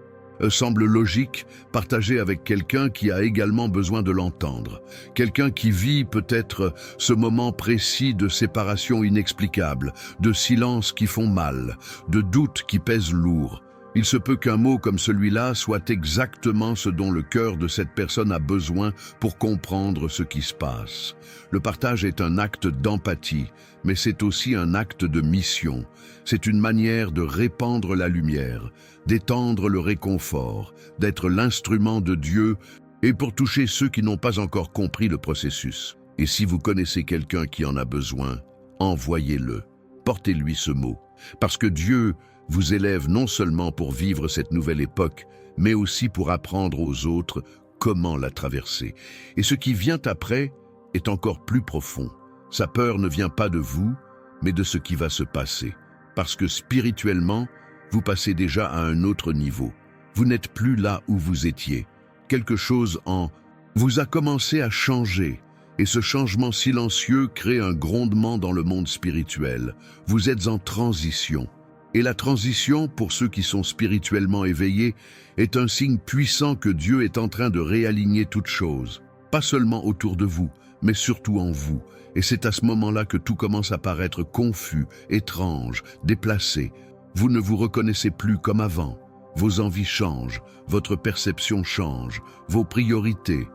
semble logique, partagez avec quelqu'un qui a également besoin de l'entendre. Quelqu'un qui vit peut-être ce moment précis de séparation inexplicable, de silences qui font mal, de doutes qui pèsent lourd. Il se peut qu'un mot comme celui-là soit exactement ce dont le cœur de cette personne a besoin pour comprendre ce qui se passe. Le partage est un acte d'empathie, mais c'est aussi un acte de mission. C'est une manière de répandre la lumière, d'étendre le réconfort, d'être l'instrument de Dieu et pour toucher ceux qui n'ont pas encore compris le processus. Et si vous connaissez quelqu'un qui en a besoin, envoyez-le, portez-lui ce mot, parce que Dieu vous élève non seulement pour vivre cette nouvelle époque, mais aussi pour apprendre aux autres comment la traverser. Et ce qui vient après est encore plus profond. Sa peur ne vient pas de vous, mais de ce qui va se passer. Parce que spirituellement, vous passez déjà à un autre niveau. Vous n'êtes plus là où vous étiez. Quelque chose en vous a commencé à changer. Et ce changement silencieux crée un grondement dans le monde spirituel. Vous êtes en transition. Et la transition, pour ceux qui sont spirituellement éveillés, est un signe puissant que Dieu est en train de réaligner toutes choses. Pas seulement autour de vous, mais surtout en vous. Et c'est à ce moment-là que tout commence à paraître confus, étrange, déplacé. Vous ne vous reconnaissez plus comme avant. Vos envies changent, votre perception change, vos priorités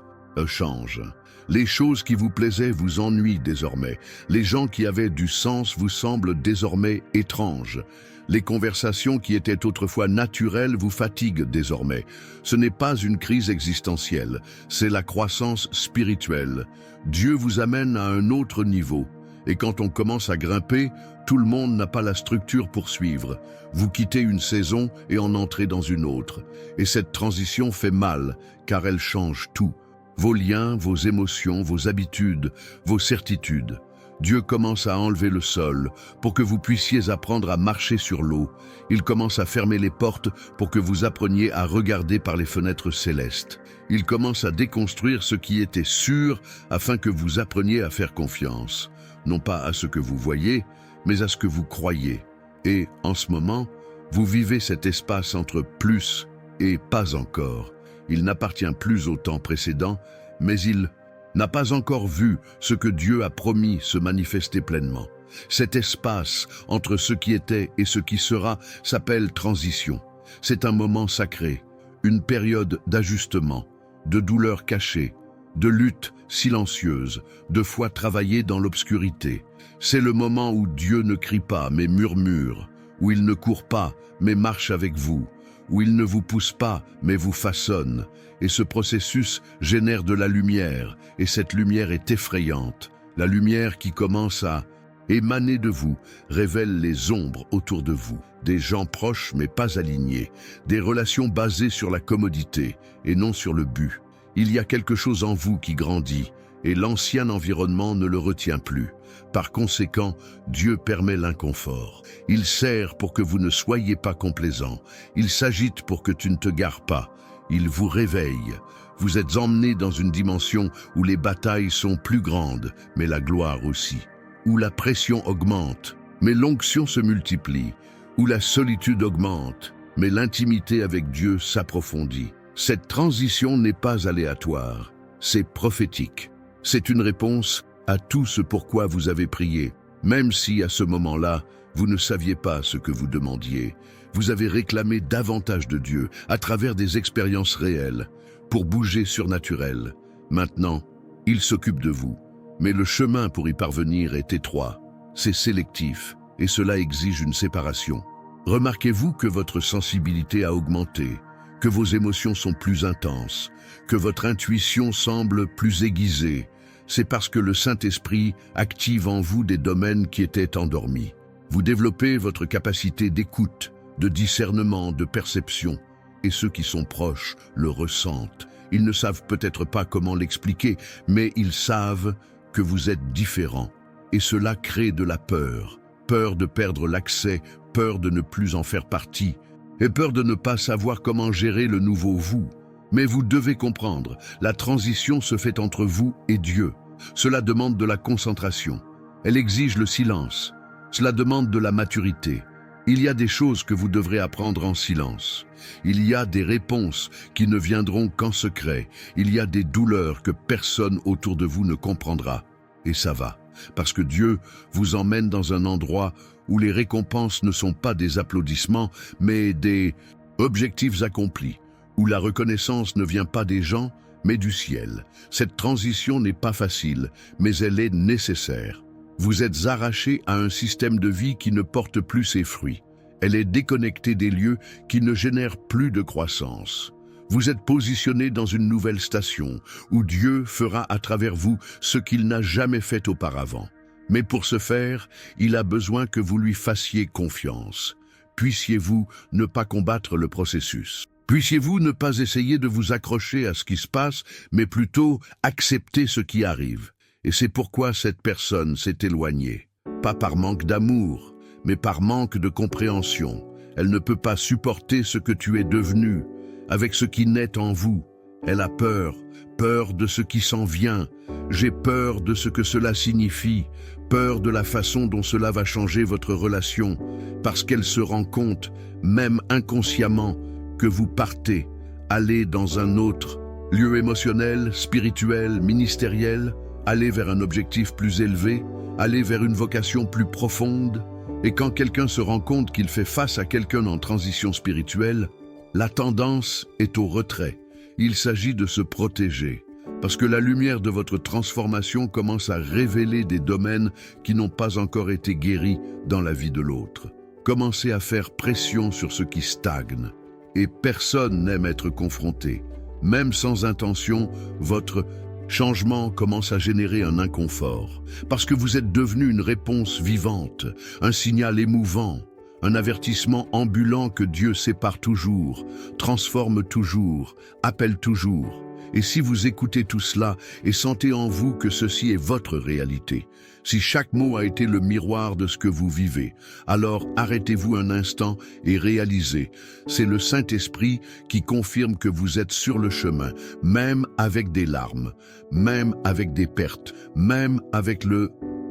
changent. Les choses qui vous plaisaient vous ennuient désormais. Les gens qui avaient du sens vous semblent désormais étranges. Les conversations qui étaient autrefois naturelles vous fatiguent désormais. Ce n'est pas une crise existentielle, c'est la croissance spirituelle. Dieu vous amène à un autre niveau. Et quand on commence à grimper, tout le monde n'a pas la structure pour suivre. Vous quittez une saison et en entrez dans une autre. Et cette transition fait mal, car elle change tout. Vos liens, vos émotions, vos habitudes, vos certitudes. Dieu commence à enlever le sol pour que vous puissiez apprendre à marcher sur l'eau. Il commence à fermer les portes pour que vous appreniez à regarder par les fenêtres célestes. Il commence à déconstruire ce qui était sûr afin que vous appreniez à faire confiance. Non pas à ce que vous voyez, mais à ce que vous croyez. Et, en ce moment, vous vivez cet espace entre plus et pas encore. Il n'appartient plus au temps précédent, mais il n'a pas encore vu ce que Dieu a promis se manifester pleinement. Cet espace entre ce qui était et ce qui sera s'appelle transition. C'est un moment sacré, une période d'ajustement, de douleur cachée, de lutte silencieuse, de foi travaillée dans l'obscurité. C'est le moment où Dieu ne crie pas mais murmure, où il ne court pas mais marche avec vous, où il ne vous pousse pas, mais vous façonne. Et ce processus génère de la lumière, et cette lumière est effrayante. La lumière qui commence à émaner de vous révèle les ombres autour de vous, des gens proches mais pas alignés, des relations basées sur la commodité et non sur le but. Il y a quelque chose en vous qui grandit, et l'ancien environnement ne le retient plus. Par conséquent, Dieu permet l'inconfort. Il sert pour que vous ne soyez pas complaisant. Il s'agite pour que tu ne te gares pas. Il vous réveille. Vous êtes emmenés dans une dimension où les batailles sont plus grandes, mais la gloire aussi. Où la pression augmente, mais l'onction se multiplie. Où la solitude augmente, mais l'intimité avec Dieu s'approfondit. Cette transition n'est pas aléatoire, c'est prophétique. C'est une réponse à tout ce pourquoi vous avez prié, même si à ce moment-là, vous ne saviez pas ce que vous demandiez. Vous avez réclamé davantage de Dieu à travers des expériences réelles, pour bouger surnaturel. Maintenant, il s'occupe de vous, mais le chemin pour y parvenir est étroit, c'est sélectif, et cela exige une séparation. Remarquez-vous que votre sensibilité a augmenté, que vos émotions sont plus intenses, que votre intuition semble plus aiguisée. C'est parce que le Saint-Esprit active en vous des domaines qui étaient endormis. Vous développez votre capacité d'écoute, de discernement, de perception, et ceux qui sont proches le ressentent. Ils ne savent peut-être pas comment l'expliquer, mais ils savent que vous êtes différent. Et cela crée de la peur. Peur de perdre l'accès, peur de ne plus en faire partie, et peur de ne pas savoir comment gérer le nouveau vous. Mais vous devez comprendre, la transition se fait entre vous et Dieu. Cela demande de la concentration. Elle exige le silence. Cela demande de la maturité. Il y a des choses que vous devrez apprendre en silence. Il y a des réponses qui ne viendront qu'en secret. Il y a des douleurs que personne autour de vous ne comprendra. Et ça va, parce que Dieu vous emmène dans un endroit où les récompenses ne sont pas des applaudissements, mais des objectifs accomplis, où la reconnaissance ne vient pas des gens, mais du ciel. Cette transition n'est pas facile, mais elle est nécessaire. Vous êtes arraché à un système de vie qui ne porte plus ses fruits. Elle est déconnectée des lieux qui ne génèrent plus de croissance. Vous êtes positionné dans une nouvelle station, où Dieu fera à travers vous ce qu'il n'a jamais fait auparavant. Mais pour ce faire, il a besoin que vous lui fassiez confiance. Puissiez-vous ne pas combattre le processus. Puissiez-vous ne pas essayer de vous accrocher à ce qui se passe, mais plutôt accepter ce qui arrive. Et c'est pourquoi cette personne s'est éloignée. Pas par manque d'amour, mais par manque de compréhension. Elle ne peut pas supporter ce que tu es devenu, avec ce qui naît en vous. Elle a peur, peur de ce qui s'en vient. J'ai peur de ce que cela signifie, peur de la façon dont cela va changer votre relation, parce qu'elle se rend compte, même inconsciemment, que vous partez, allez dans un autre lieu émotionnel, spirituel, ministériel, allez vers un objectif plus élevé, allez vers une vocation plus profonde. Et quand quelqu'un se rend compte qu'il fait face à quelqu'un en transition spirituelle, la tendance est au retrait. Il s'agit de se protéger, parce que la lumière de votre transformation commence à révéler des domaines qui n'ont pas encore été guéris dans la vie de l'autre. Commencez à faire pression sur ce qui stagne. Et personne n'aime être confronté. Même sans intention, votre changement commence à générer un inconfort, parce que vous êtes devenu une réponse vivante, un signal émouvant, un avertissement ambulant que Dieu sépare toujours, transforme toujours, appelle toujours. Et si vous écoutez tout cela et sentez en vous que ceci est votre réalité, si chaque mot a été le miroir de ce que vous vivez, alors arrêtez-vous un instant et réalisez, c'est le Saint-Esprit qui confirme que vous êtes sur le chemin, même avec des larmes, même avec des pertes, même avec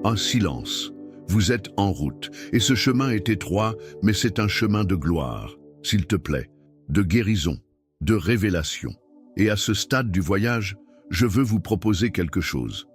un silence. Vous êtes en route, et ce chemin est étroit, mais c'est un chemin de gloire, s'il te plaît, de guérison, de révélation. Et à ce stade du voyage, je veux vous proposer quelque chose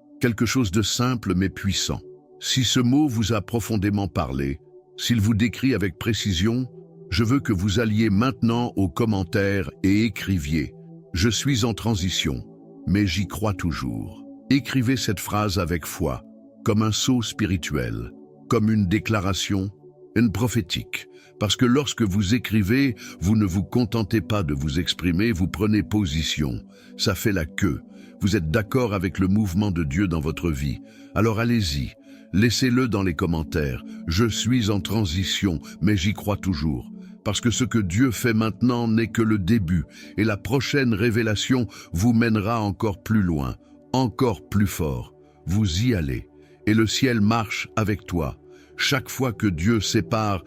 de simple mais puissant. Si ce mot vous a profondément parlé, s'il vous décrit avec précision, je veux que vous alliez maintenant aux commentaires et écriviez « Je suis en transition, mais j'y crois toujours ». Écrivez cette phrase avec foi, comme un sceau spirituel, comme une déclaration une prophétique. Parce que lorsque vous écrivez, vous ne vous contentez pas de vous exprimer, vous prenez position. Ça fait la queue. Vous êtes d'accord avec le mouvement de Dieu dans votre vie. Alors allez-y, laissez-le dans les commentaires. Je suis en transition, mais j'y crois toujours. Parce que ce que Dieu fait maintenant n'est que le début, et la prochaine révélation vous mènera encore plus loin, encore plus fort. Vous y allez, et le ciel marche avec toi. Chaque fois que Dieu sépare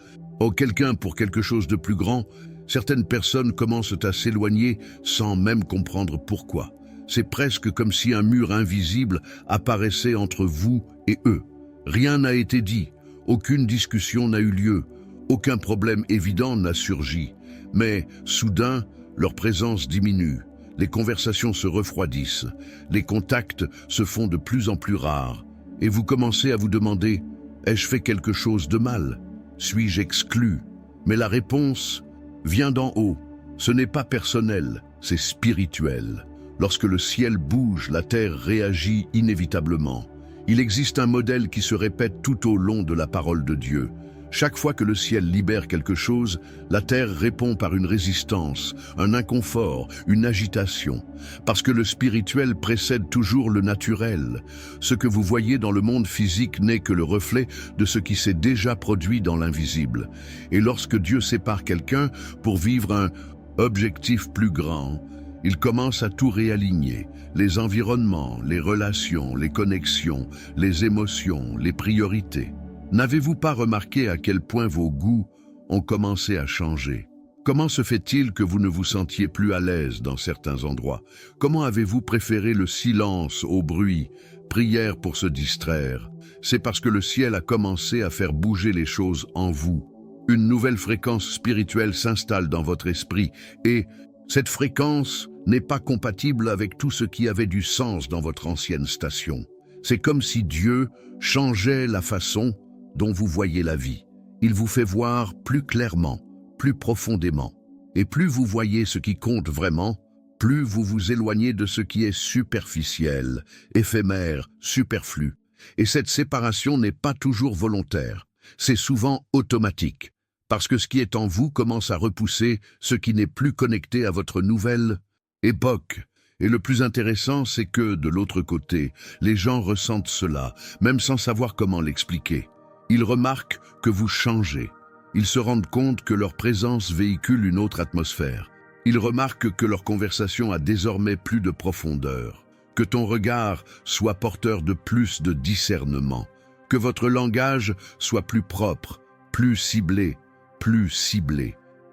quelqu'un pour quelque chose de plus grand, certaines personnes commencent à s'éloigner sans même comprendre pourquoi. C'est presque comme si un mur invisible apparaissait entre vous et eux. Rien n'a été dit, aucune discussion n'a eu lieu, aucun problème évident n'a surgi. Mais soudain, leur présence diminue, les conversations se refroidissent, les contacts se font de plus en plus rares, et vous commencez à vous demander « Ai-je fait quelque chose de mal ? Suis-je exclu ?» Mais la réponse vient d'en haut. Ce n'est pas personnel, c'est spirituel. Lorsque le ciel bouge, la terre réagit inévitablement. Il existe un modèle qui se répète tout au long de la parole de Dieu. Chaque fois que le ciel libère quelque chose, la terre répond par une résistance, un inconfort, une agitation. Parce que le spirituel précède toujours le naturel. Ce que vous voyez dans le monde physique n'est que le reflet de ce qui s'est déjà produit dans l'invisible. Et lorsque Dieu sépare quelqu'un pour vivre un objectif plus grand, il commence à tout réaligner. Les environnements, les relations, les connexions, les émotions, les priorités. N'avez-vous pas remarqué à quel point vos goûts ont commencé à changer? Comment se fait-il que vous ne vous sentiez plus à l'aise dans certains endroits? Comment avez-vous préféré le silence au bruit, prière pour se distraire? C'est parce que le ciel a commencé à faire bouger les choses en vous. Une nouvelle fréquence spirituelle s'installe dans votre esprit et cette fréquence n'est pas compatible avec tout ce qui avait du sens dans votre ancienne station. C'est comme si Dieu changeait la façon dont vous voyez la vie. Il vous fait voir plus clairement, plus profondément. Et plus vous voyez ce qui compte vraiment, plus vous vous éloignez de ce qui est superficiel, éphémère, superflu. Et cette séparation n'est pas toujours volontaire. C'est souvent automatique. Parce que ce qui est en vous commence à repousser ce qui n'est plus connecté à votre nouvelle époque. Et le plus intéressant, c'est que, de l'autre côté, les gens ressentent cela, même sans savoir comment l'expliquer. Ils remarquent que vous changez. Ils se rendent compte que leur présence véhicule une autre atmosphère. Ils remarquent que leur conversation a désormais plus de profondeur, que ton regard soit porteur de plus de discernement, que votre langage soit plus propre, plus ciblé.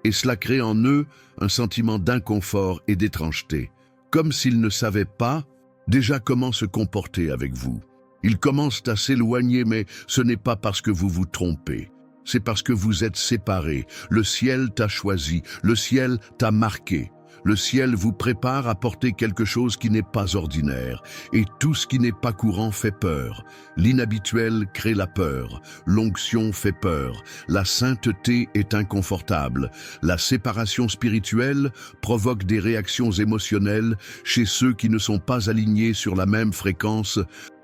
Et cela crée en eux un sentiment d'inconfort et d'étrangeté, comme s'ils ne savaient pas déjà comment se comporter avec vous. Ils commencent à s'éloigner, mais ce n'est pas parce que vous vous trompez. C'est parce que vous êtes séparés. Le ciel t'a choisi, le ciel t'a marqué. Le ciel vous prépare à porter quelque chose qui n'est pas ordinaire. Et tout ce qui n'est pas courant fait peur. L'inhabituel crée la peur. L'onction fait peur. La sainteté est inconfortable. La séparation spirituelle provoque des réactions émotionnelles chez ceux qui ne sont pas alignés sur la même fréquence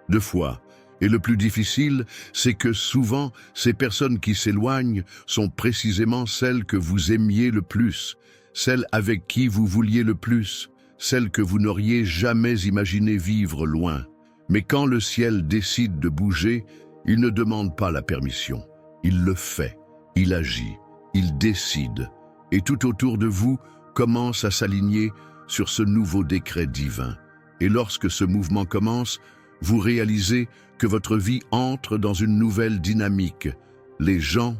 de foi. Et le plus difficile, c'est que souvent, ces personnes qui s'éloignent sont précisément celles que vous aimiez le plus, celles avec qui vous vouliez le plus, celles que vous n'auriez jamais imaginé vivre loin. Mais quand le ciel décide de bouger, il ne demande pas la permission. Il le fait, il agit, il décide. Et tout autour de vous commence à s'aligner sur ce nouveau décret divin. Et lorsque ce mouvement commence, vous réalisez que votre vie entre dans une nouvelle dynamique. Les gens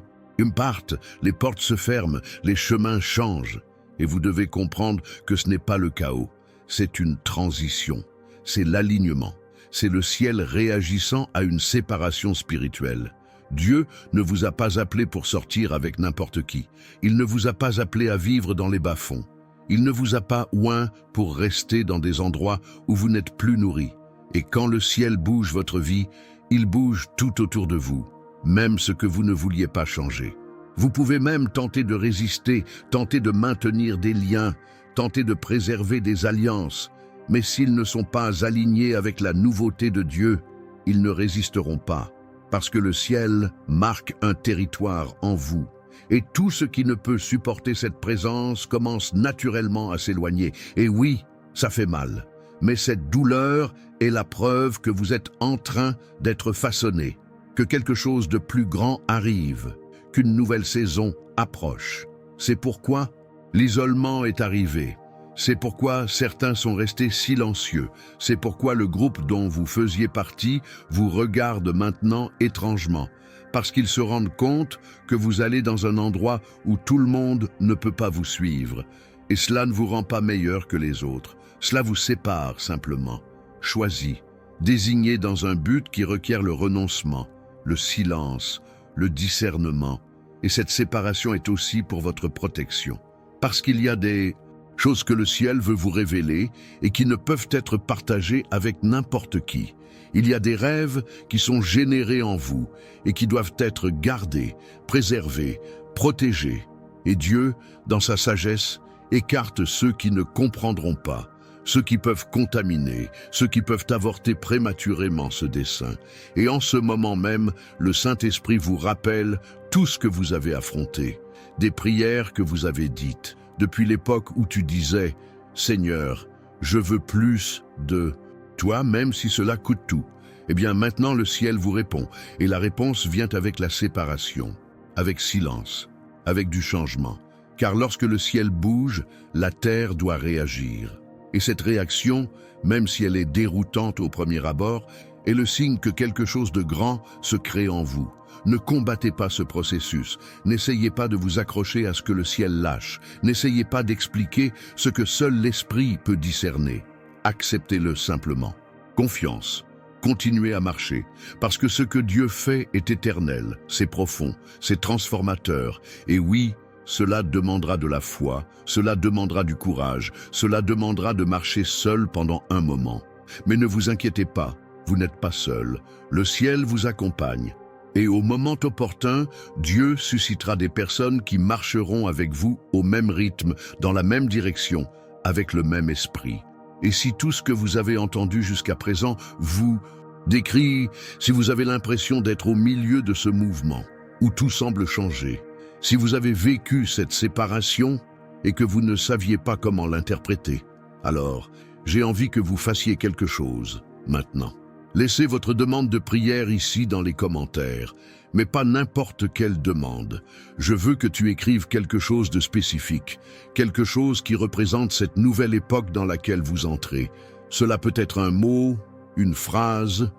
partent, les portes se ferment, les chemins changent. Et vous devez comprendre que ce n'est pas le chaos, c'est une transition, c'est l'alignement, c'est le ciel réagissant à une séparation spirituelle. Dieu ne vous a pas appelé pour sortir avec n'importe qui. Il ne vous a pas appelé à vivre dans les bas-fonds. Il ne vous a pas oint pour rester dans des endroits où vous n'êtes plus nourri. Et quand le ciel bouge votre vie, il bouge tout autour de vous, même ce que vous ne vouliez pas changer. Vous pouvez même tenter de résister, tenter de maintenir des liens, tenter de préserver des alliances, mais s'ils ne sont pas alignés avec la nouveauté de Dieu, ils ne résisteront pas. parce que le ciel marque un territoire en vous. Et tout ce qui ne peut supporter cette présence commence naturellement à s'éloigner. Et oui, ça fait mal. Mais cette douleur est la preuve que vous êtes en train d'être façonné, que quelque chose de plus grand arrive, qu'une nouvelle saison approche. C'est pourquoi l'isolement est arrivé. C'est pourquoi certains sont restés silencieux. C'est pourquoi le groupe dont vous faisiez partie vous regarde maintenant étrangement, parce qu'ils se rendent compte que vous allez dans un endroit où tout le monde ne peut pas vous suivre. Et cela ne vous rend pas meilleur que les autres. Cela vous sépare simplement, choisi, désigné dans un but qui requiert le renoncement, le silence, le discernement. Et cette séparation est aussi pour votre protection. Parce qu'il y a des choses que le ciel veut vous révéler et qui ne peuvent être partagées avec n'importe qui. Il y a des rêves qui sont générés en vous et qui doivent être gardés, préservés, protégés. Et Dieu, dans sa sagesse, écarte ceux qui ne comprendront pas, ceux qui peuvent contaminer, ceux qui peuvent avorter prématurément ce dessein. Et en ce moment même, le Saint-Esprit vous rappelle tout ce que vous avez affronté, des prières que vous avez dites, depuis l'époque où tu disais « Seigneur, je veux plus de toi, même si cela coûte tout ». Eh bien maintenant le ciel vous répond, et la réponse vient avec la séparation, avec silence, avec du changement. Car lorsque le ciel bouge, la terre doit réagir. Et cette réaction, même si elle est déroutante au premier abord, est le signe que quelque chose de grand se crée en vous. Ne combattez pas ce processus, n'essayez pas de vous accrocher à ce que le ciel lâche, n'essayez pas d'expliquer ce que seul l'esprit peut discerner. Acceptez-le simplement. Confiance. Continuez à marcher, parce que ce que Dieu fait est éternel, c'est profond, c'est transformateur, et oui, cela demandera de la foi, cela demandera du courage, cela demandera de marcher seul pendant un moment. Mais ne vous inquiétez pas, vous n'êtes pas seul, le ciel vous accompagne. Et au moment opportun, Dieu suscitera des personnes qui marcheront avec vous au même rythme, dans la même direction, avec le même esprit. Et si tout ce que vous avez entendu jusqu'à présent vous décrit, si vous avez l'impression d'être au milieu de ce mouvement, où tout semble changer, si vous avez vécu cette séparation et que vous ne saviez pas comment l'interpréter, alors j'ai envie que vous fassiez quelque chose maintenant. Laissez votre demande de prière ici dans les commentaires, mais pas n'importe quelle demande. Je veux que tu écrives quelque chose de spécifique, quelque chose qui représente cette nouvelle époque dans laquelle vous entrez. Cela peut être un mot, une phrase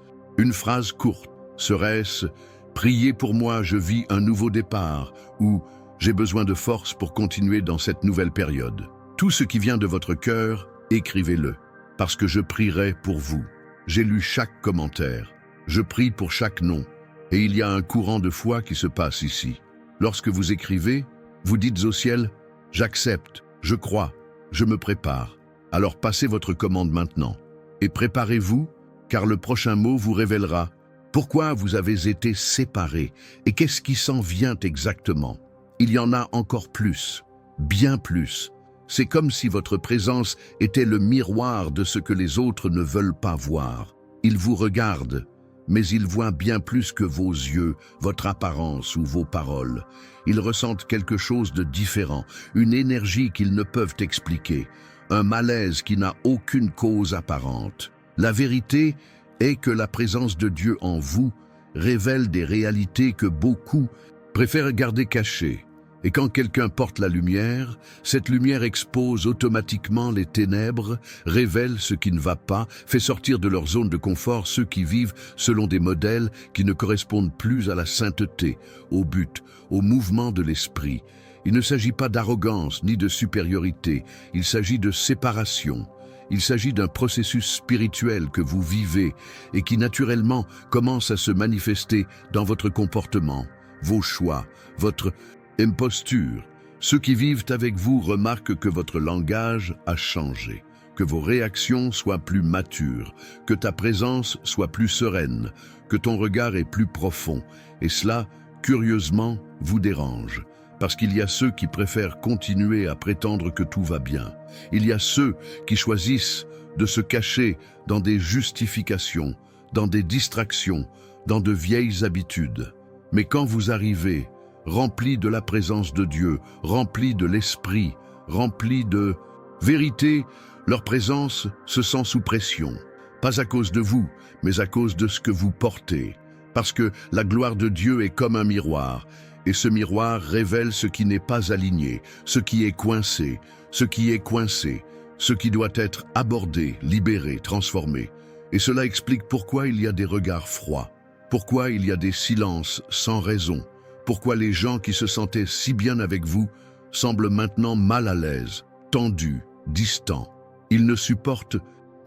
courte. Serait-ce « Priez pour moi, je vis un nouveau départ » ou « J'ai besoin de force pour continuer dans cette nouvelle période ». Tout ce qui vient de votre cœur, écrivez-le, parce que je prierai pour vous. J'ai lu chaque commentaire, je prie pour chaque nom, et il y a un courant de foi qui se passe ici. Lorsque vous écrivez, vous dites au ciel « J'accepte, je crois, je me prépare ». Alors passez votre commande maintenant, et préparez-vous, car le prochain mot vous révélera pourquoi vous avez été séparés, et qu'est-ce qui s'en vient exactement. Il y en a encore plus, bien plus. C'est comme si votre présence était le miroir de ce que les autres ne veulent pas voir. Ils vous regardent, mais ils voient bien plus que vos yeux, votre apparence ou vos paroles. Ils ressentent quelque chose de différent, une énergie qu'ils ne peuvent expliquer, un malaise qui n'a aucune cause apparente. La vérité est que la présence de Dieu en vous révèle des réalités que beaucoup préfèrent garder cachées. Et quand quelqu'un porte la lumière, cette lumière expose automatiquement les ténèbres, révèle ce qui ne va pas, fait sortir de leur zone de confort ceux qui vivent selon des modèles qui ne correspondent plus à la sainteté, au but, au mouvement de l'esprit. Il ne s'agit pas d'arrogance ni de supériorité, il s'agit de séparation. Il s'agit d'un processus spirituel que vous vivez et qui naturellement commence à se manifester dans votre comportement, vos choix, votre imposture. Ceux qui vivent avec vous remarquent que votre langage a changé, que vos réactions soient plus matures, que ta présence soit plus sereine, que ton regard est plus profond. Et cela, curieusement, vous dérange. Parce qu'il y a ceux qui préfèrent continuer à prétendre que tout va bien. Il y a ceux qui choisissent de se cacher dans des justifications, dans des distractions, dans de vieilles habitudes. Mais quand vous arrivez, rempli de la présence de Dieu, rempli de l'Esprit, rempli de vérité, leur présence se sent sous pression. Pas à cause de vous, mais à cause de ce que vous portez. Parce que la gloire de Dieu est comme un miroir, et ce miroir révèle ce qui n'est pas aligné, ce qui est coincé, ce qui est coincé, ce qui doit être abordé, libéré, transformé. Et cela explique pourquoi il y a des regards froids, pourquoi il y a des silences sans raison, pourquoi les gens qui se sentaient si bien avec vous semblent maintenant mal à l'aise, tendus, distants. Ils ne supportent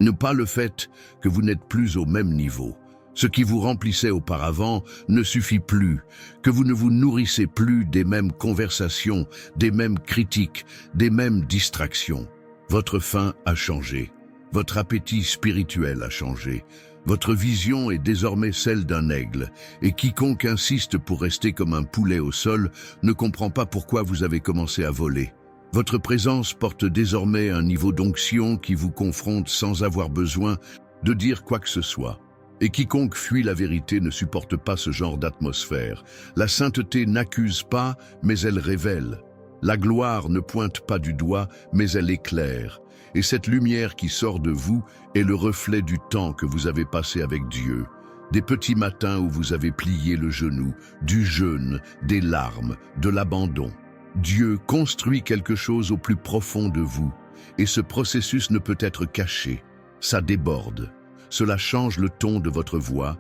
pas le fait que vous n'êtes plus au même niveau. Ce qui vous remplissait auparavant ne suffit plus, que vous ne vous nourrissez plus des mêmes conversations, des mêmes critiques, des mêmes distractions. Votre faim a changé, votre appétit spirituel a changé, votre vision est désormais celle d'un aigle, et quiconque insiste pour rester comme un poulet au sol ne comprend pas pourquoi vous avez commencé à voler. Votre présence porte désormais un niveau d'onction qui vous confronte sans avoir besoin de dire quoi que ce soit. Et quiconque fuit la vérité ne supporte pas ce genre d'atmosphère. La sainteté n'accuse pas, mais elle révèle. La gloire ne pointe pas du doigt, mais elle éclaire. Et cette lumière qui sort de vous est le reflet du temps que vous avez passé avec Dieu. Des petits matins où vous avez plié le genou, du jeûne, des larmes, de l'abandon. Dieu construit quelque chose au plus profond de vous. Et ce processus ne peut être caché. Ça déborde. Cela change le ton de votre voix,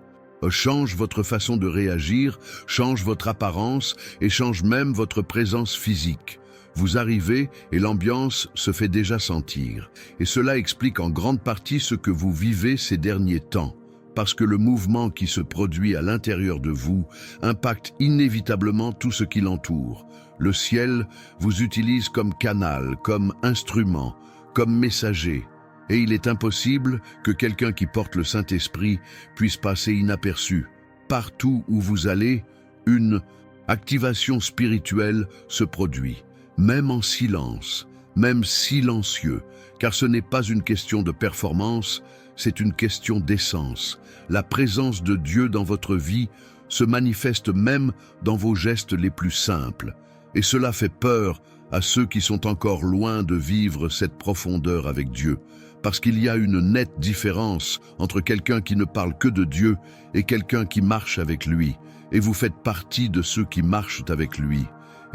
change votre façon de réagir, change votre apparence et change même votre présence physique. Vous arrivez et l'ambiance se fait déjà sentir. Et cela explique en grande partie ce que vous vivez ces derniers temps. Parce que le mouvement qui se produit à l'intérieur de vous impacte inévitablement tout ce qui l'entoure. Le ciel vous utilise comme canal, comme instrument, comme messager. Et il est impossible que quelqu'un qui porte le Saint-Esprit puisse passer inaperçu. Partout où vous allez, une activation spirituelle se produit, même en silence, même silencieux, car ce n'est pas une question de performance, c'est une question d'essence. La présence de Dieu dans votre vie se manifeste même dans vos gestes les plus simples, et cela fait peur à ceux qui sont encore loin de vivre cette profondeur avec Dieu. Parce qu'il y a une nette différence entre quelqu'un qui ne parle que de Dieu et quelqu'un qui marche avec lui. Et vous faites partie de ceux qui marchent avec lui.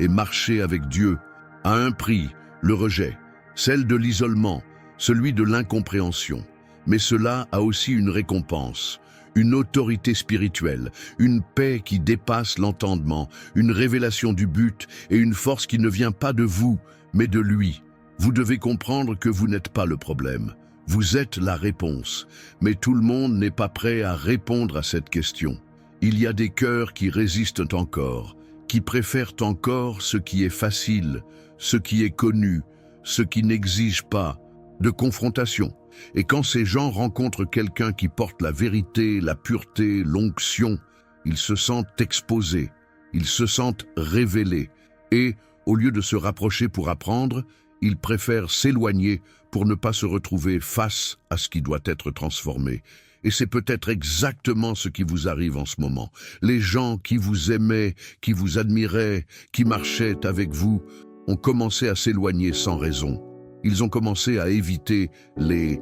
Et marcher avec Dieu a un prix, le rejet, celle de l'isolement, celui de l'incompréhension. Mais cela a aussi une récompense, une autorité spirituelle, une paix qui dépasse l'entendement, une révélation du but et une force qui ne vient pas de vous, mais de lui. Vous devez comprendre que vous n'êtes pas le problème. Vous êtes la réponse. Mais tout le monde n'est pas prêt à répondre à cette question. Il y a des cœurs qui résistent encore, qui préfèrent encore ce qui est facile, ce qui est connu, ce qui n'exige pas de confrontation. Et quand ces gens rencontrent quelqu'un qui porte la vérité, la pureté, l'onction, ils se sentent exposés, ils se sentent révélés. Et, au lieu de se rapprocher pour apprendre, ils préfèrent s'éloigner pour ne pas se retrouver face à ce qui doit être transformé. Et c'est peut-être exactement ce qui vous arrive en ce moment. Les gens qui vous aimaient, qui vous admiraient, qui marchaient avec vous, ont commencé à s'éloigner sans raison. Ils ont commencé à éviter les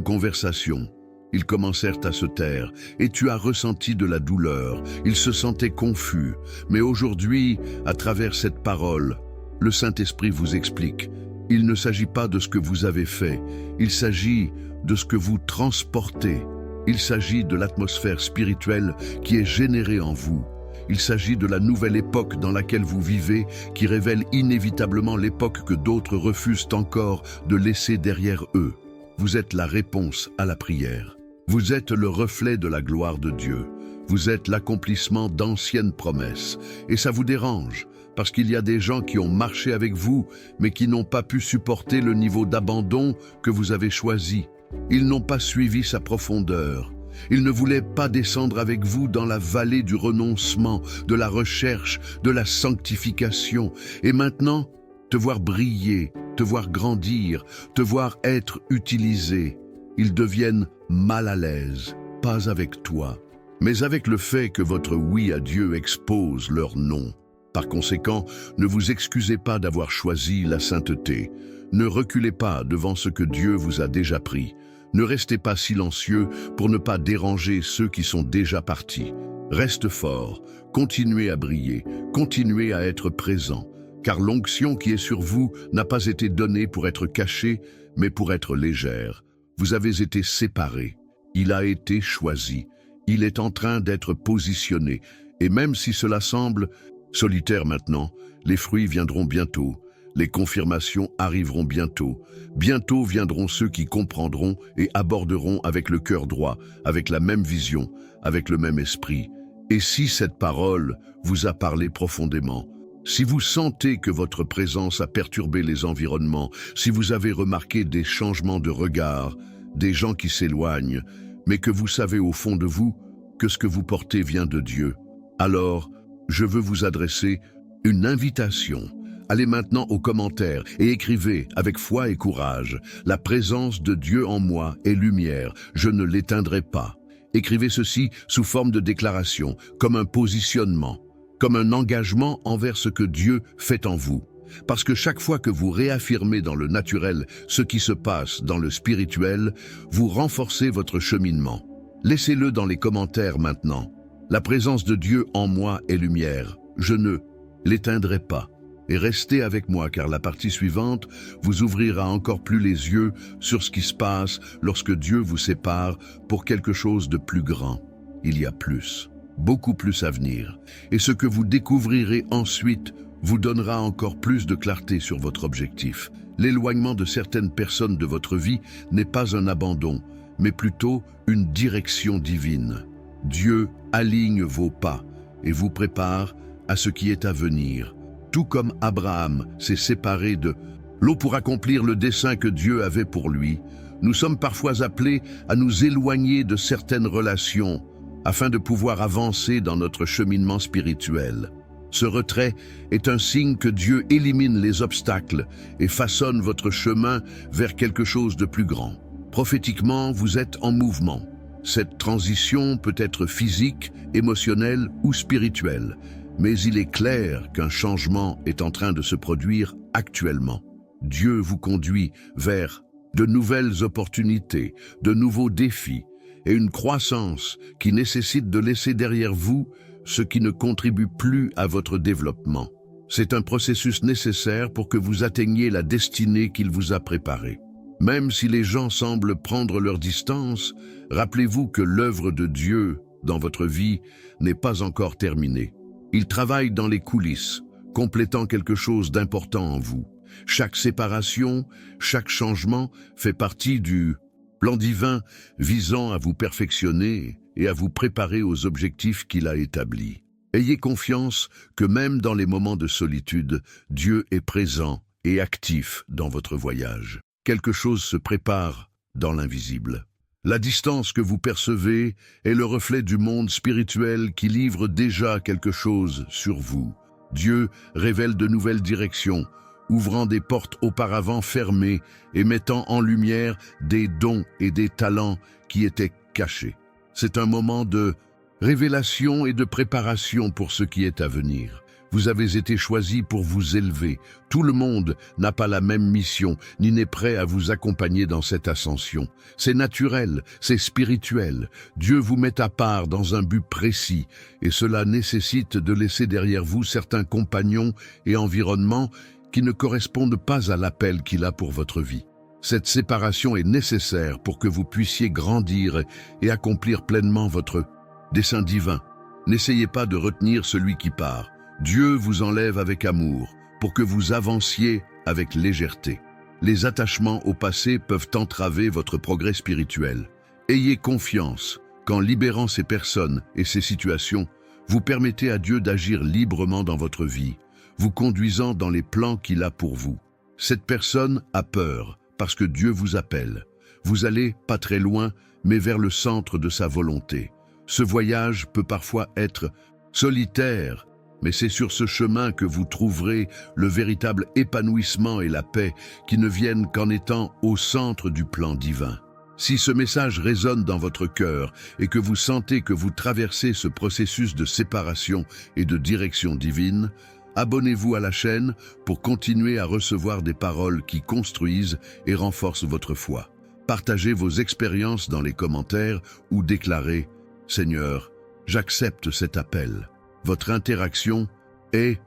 conversations. Ils commencèrent à se taire, et tu as ressenti de la douleur. Ils se sentaient confus. Mais aujourd'hui, à travers cette parole, le Saint-Esprit vous explique. Il ne s'agit pas de ce que vous avez fait, il s'agit de ce que vous transportez. Il s'agit de l'atmosphère spirituelle qui est générée en vous. Il s'agit de la nouvelle époque dans laquelle vous vivez, qui révèle inévitablement l'époque que d'autres refusent encore de laisser derrière eux. Vous êtes la réponse à la prière. Vous êtes le reflet de la gloire de Dieu. Vous êtes l'accomplissement d'anciennes promesses. Et ça vous dérange, parce qu'il y a des gens qui ont marché avec vous, mais qui n'ont pas pu supporter le niveau d'abandon que vous avez choisi. Ils n'ont pas suivi sa profondeur. Ils ne voulaient pas descendre avec vous dans la vallée du renoncement, de la recherche, de la sanctification. Et maintenant, te voir briller, te voir grandir, te voir être utilisé, ils deviennent mal à l'aise. pas avec toi, mais avec le fait que votre oui à Dieu expose leur non. Par conséquent, ne vous excusez pas d'avoir choisi la sainteté. Ne reculez pas devant ce que Dieu vous a déjà pris. Ne restez pas silencieux pour ne pas déranger ceux qui sont déjà partis. Reste fort, continuez à briller, continuez à être présent, car l'onction qui est sur vous n'a pas été donnée pour être cachée, mais pour être légère. Vous avez été séparés, il a été choisi, il est en train d'être positionné, et même si cela semble solitaire maintenant, les fruits viendront bientôt, les confirmations arriveront bientôt. Bientôt viendront ceux qui comprendront et aborderont avec le cœur droit, avec la même vision, avec le même esprit. Et si cette parole vous a parlé profondément, si vous sentez que votre présence a perturbé les environnements, si vous avez remarqué des changements de regard, des gens qui s'éloignent, mais que vous savez au fond de vous que ce que vous portez vient de Dieu, alors je veux vous adresser une invitation. Allez maintenant aux commentaires et écrivez avec foi et courage « La présence de Dieu en moi est lumière, je ne l'éteindrai pas ». Écrivez ceci sous forme de déclaration, comme un positionnement, comme un engagement envers ce que Dieu fait en vous. Parce que chaque fois que vous réaffirmez dans le naturel ce qui se passe dans le spirituel, vous renforcez votre cheminement. Laissez-le dans les commentaires maintenant. La présence de Dieu en moi est lumière, je ne l'éteindrai pas. Et restez avec moi car la partie suivante vous ouvrira encore plus les yeux sur ce qui se passe lorsque Dieu vous sépare pour quelque chose de plus grand. Il y a plus, beaucoup plus à venir. Et ce que vous découvrirez ensuite vous donnera encore plus de clarté sur votre objectif. L'éloignement de certaines personnes de votre vie n'est pas un abandon, mais plutôt une direction divine. Dieu aligne vos pas et vous prépare à ce qui est à venir. Tout comme Abraham s'est séparé de l'eau pour accomplir le dessein que Dieu avait pour lui, nous sommes parfois appelés à nous éloigner de certaines relations afin de pouvoir avancer dans notre cheminement spirituel. Ce retrait est un signe que Dieu élimine les obstacles et façonne votre chemin vers quelque chose de plus grand. Prophétiquement, vous êtes en mouvement. Cette transition peut être physique, émotionnelle ou spirituelle. Mais il est clair qu'un changement est en train de se produire actuellement. Dieu vous conduit vers de nouvelles opportunités, de nouveaux défis et une croissance qui nécessite de laisser derrière vous ce qui ne contribue plus à votre développement. C'est un processus nécessaire pour que vous atteigniez la destinée qu'il vous a préparée. Même si les gens semblent prendre leur distance, rappelez-vous que l'œuvre de Dieu dans votre vie n'est pas encore terminée. Il travaille dans les coulisses, complétant quelque chose d'important en vous. Chaque séparation, chaque changement fait partie du plan divin visant à vous perfectionner et à vous préparer aux objectifs qu'il a établis. Ayez confiance que même dans les moments de solitude, Dieu est présent et actif dans votre voyage. Quelque chose se prépare dans l'invisible. La distance que vous percevez est le reflet du monde spirituel qui livre déjà quelque chose sur vous. Dieu révèle de nouvelles directions, ouvrant des portes auparavant fermées et mettant en lumière des dons et des talents qui étaient cachés. C'est un moment de révélation et de préparation pour ce qui est à venir. Vous avez été choisi pour vous élever. Tout le monde n'a pas la même mission, ni n'est prêt à vous accompagner dans cette ascension. C'est naturel, c'est spirituel. Dieu vous met à part dans un but précis, et cela nécessite de laisser derrière vous certains compagnons et environnements qui ne correspondent pas à l'appel qu'il a pour votre vie. Cette séparation est nécessaire pour que vous puissiez grandir et accomplir pleinement votre dessein divin. N'essayez pas de retenir celui qui part. Dieu vous enlève avec amour pour que vous avanciez avec légèreté. Les attachements au passé peuvent entraver votre progrès spirituel. Ayez confiance qu'en libérant ces personnes et ces situations, vous permettez à Dieu d'agir librement dans votre vie, vous conduisant dans les plans qu'il a pour vous. Cette personne a peur parce que Dieu vous appelle. Vous allez pas très loin, mais vers le centre de sa volonté. Ce voyage peut parfois être solitaire, mais c'est sur ce chemin que vous trouverez le véritable épanouissement et la paix qui ne viennent qu'en étant au centre du plan divin. Si ce message résonne dans votre cœur et que vous sentez que vous traversez ce processus de séparation et de direction divine, abonnez-vous à la chaîne pour continuer à recevoir des paroles qui construisent et renforcent votre foi. Partagez vos expériences dans les commentaires ou déclarez « Seigneur, j'accepte cet appel ». Votre interaction est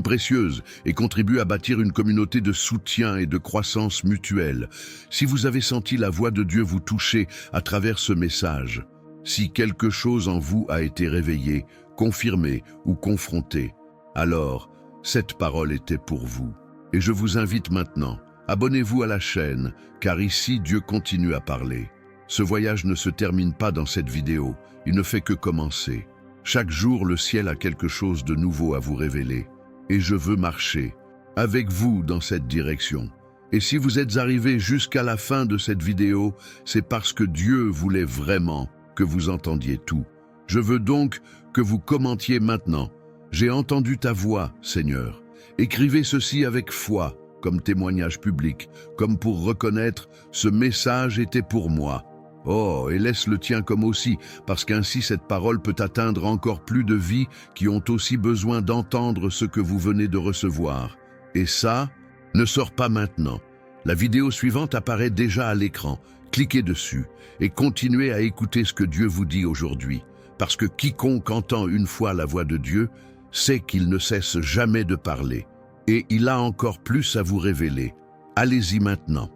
précieuse et contribue à bâtir une communauté de soutien et de croissance mutuelle. Si vous avez senti la voix de Dieu vous toucher à travers ce message, si quelque chose en vous a été réveillé, confirmé ou confronté, alors cette parole était pour vous. Et je vous invite maintenant, abonnez-vous à la chaîne, car ici Dieu continue à parler. Ce voyage ne se termine pas dans cette vidéo, il ne fait que commencer. Chaque jour, le ciel a quelque chose de nouveau à vous révéler. Et je veux marcher avec vous dans cette direction. Et si vous êtes arrivé jusqu'à la fin de cette vidéo, c'est parce que Dieu voulait vraiment que vous entendiez tout. Je veux donc que vous commentiez maintenant. J'ai entendu ta voix, Seigneur. Écrivez ceci avec foi, comme témoignage public, comme pour reconnaître ce message était pour moi. Oh, et laisse le tien comme aussi, parce qu'ainsi cette parole peut atteindre encore plus de vies qui ont aussi besoin d'entendre ce que vous venez de recevoir. Et ça, ne sort pas maintenant. La vidéo suivante apparaît déjà à l'écran. Cliquez dessus et continuez à écouter ce que Dieu vous dit aujourd'hui, parce que quiconque entend une fois la voix de Dieu sait qu'il ne cesse jamais de parler, et il a encore plus à vous révéler. Allez-y maintenant.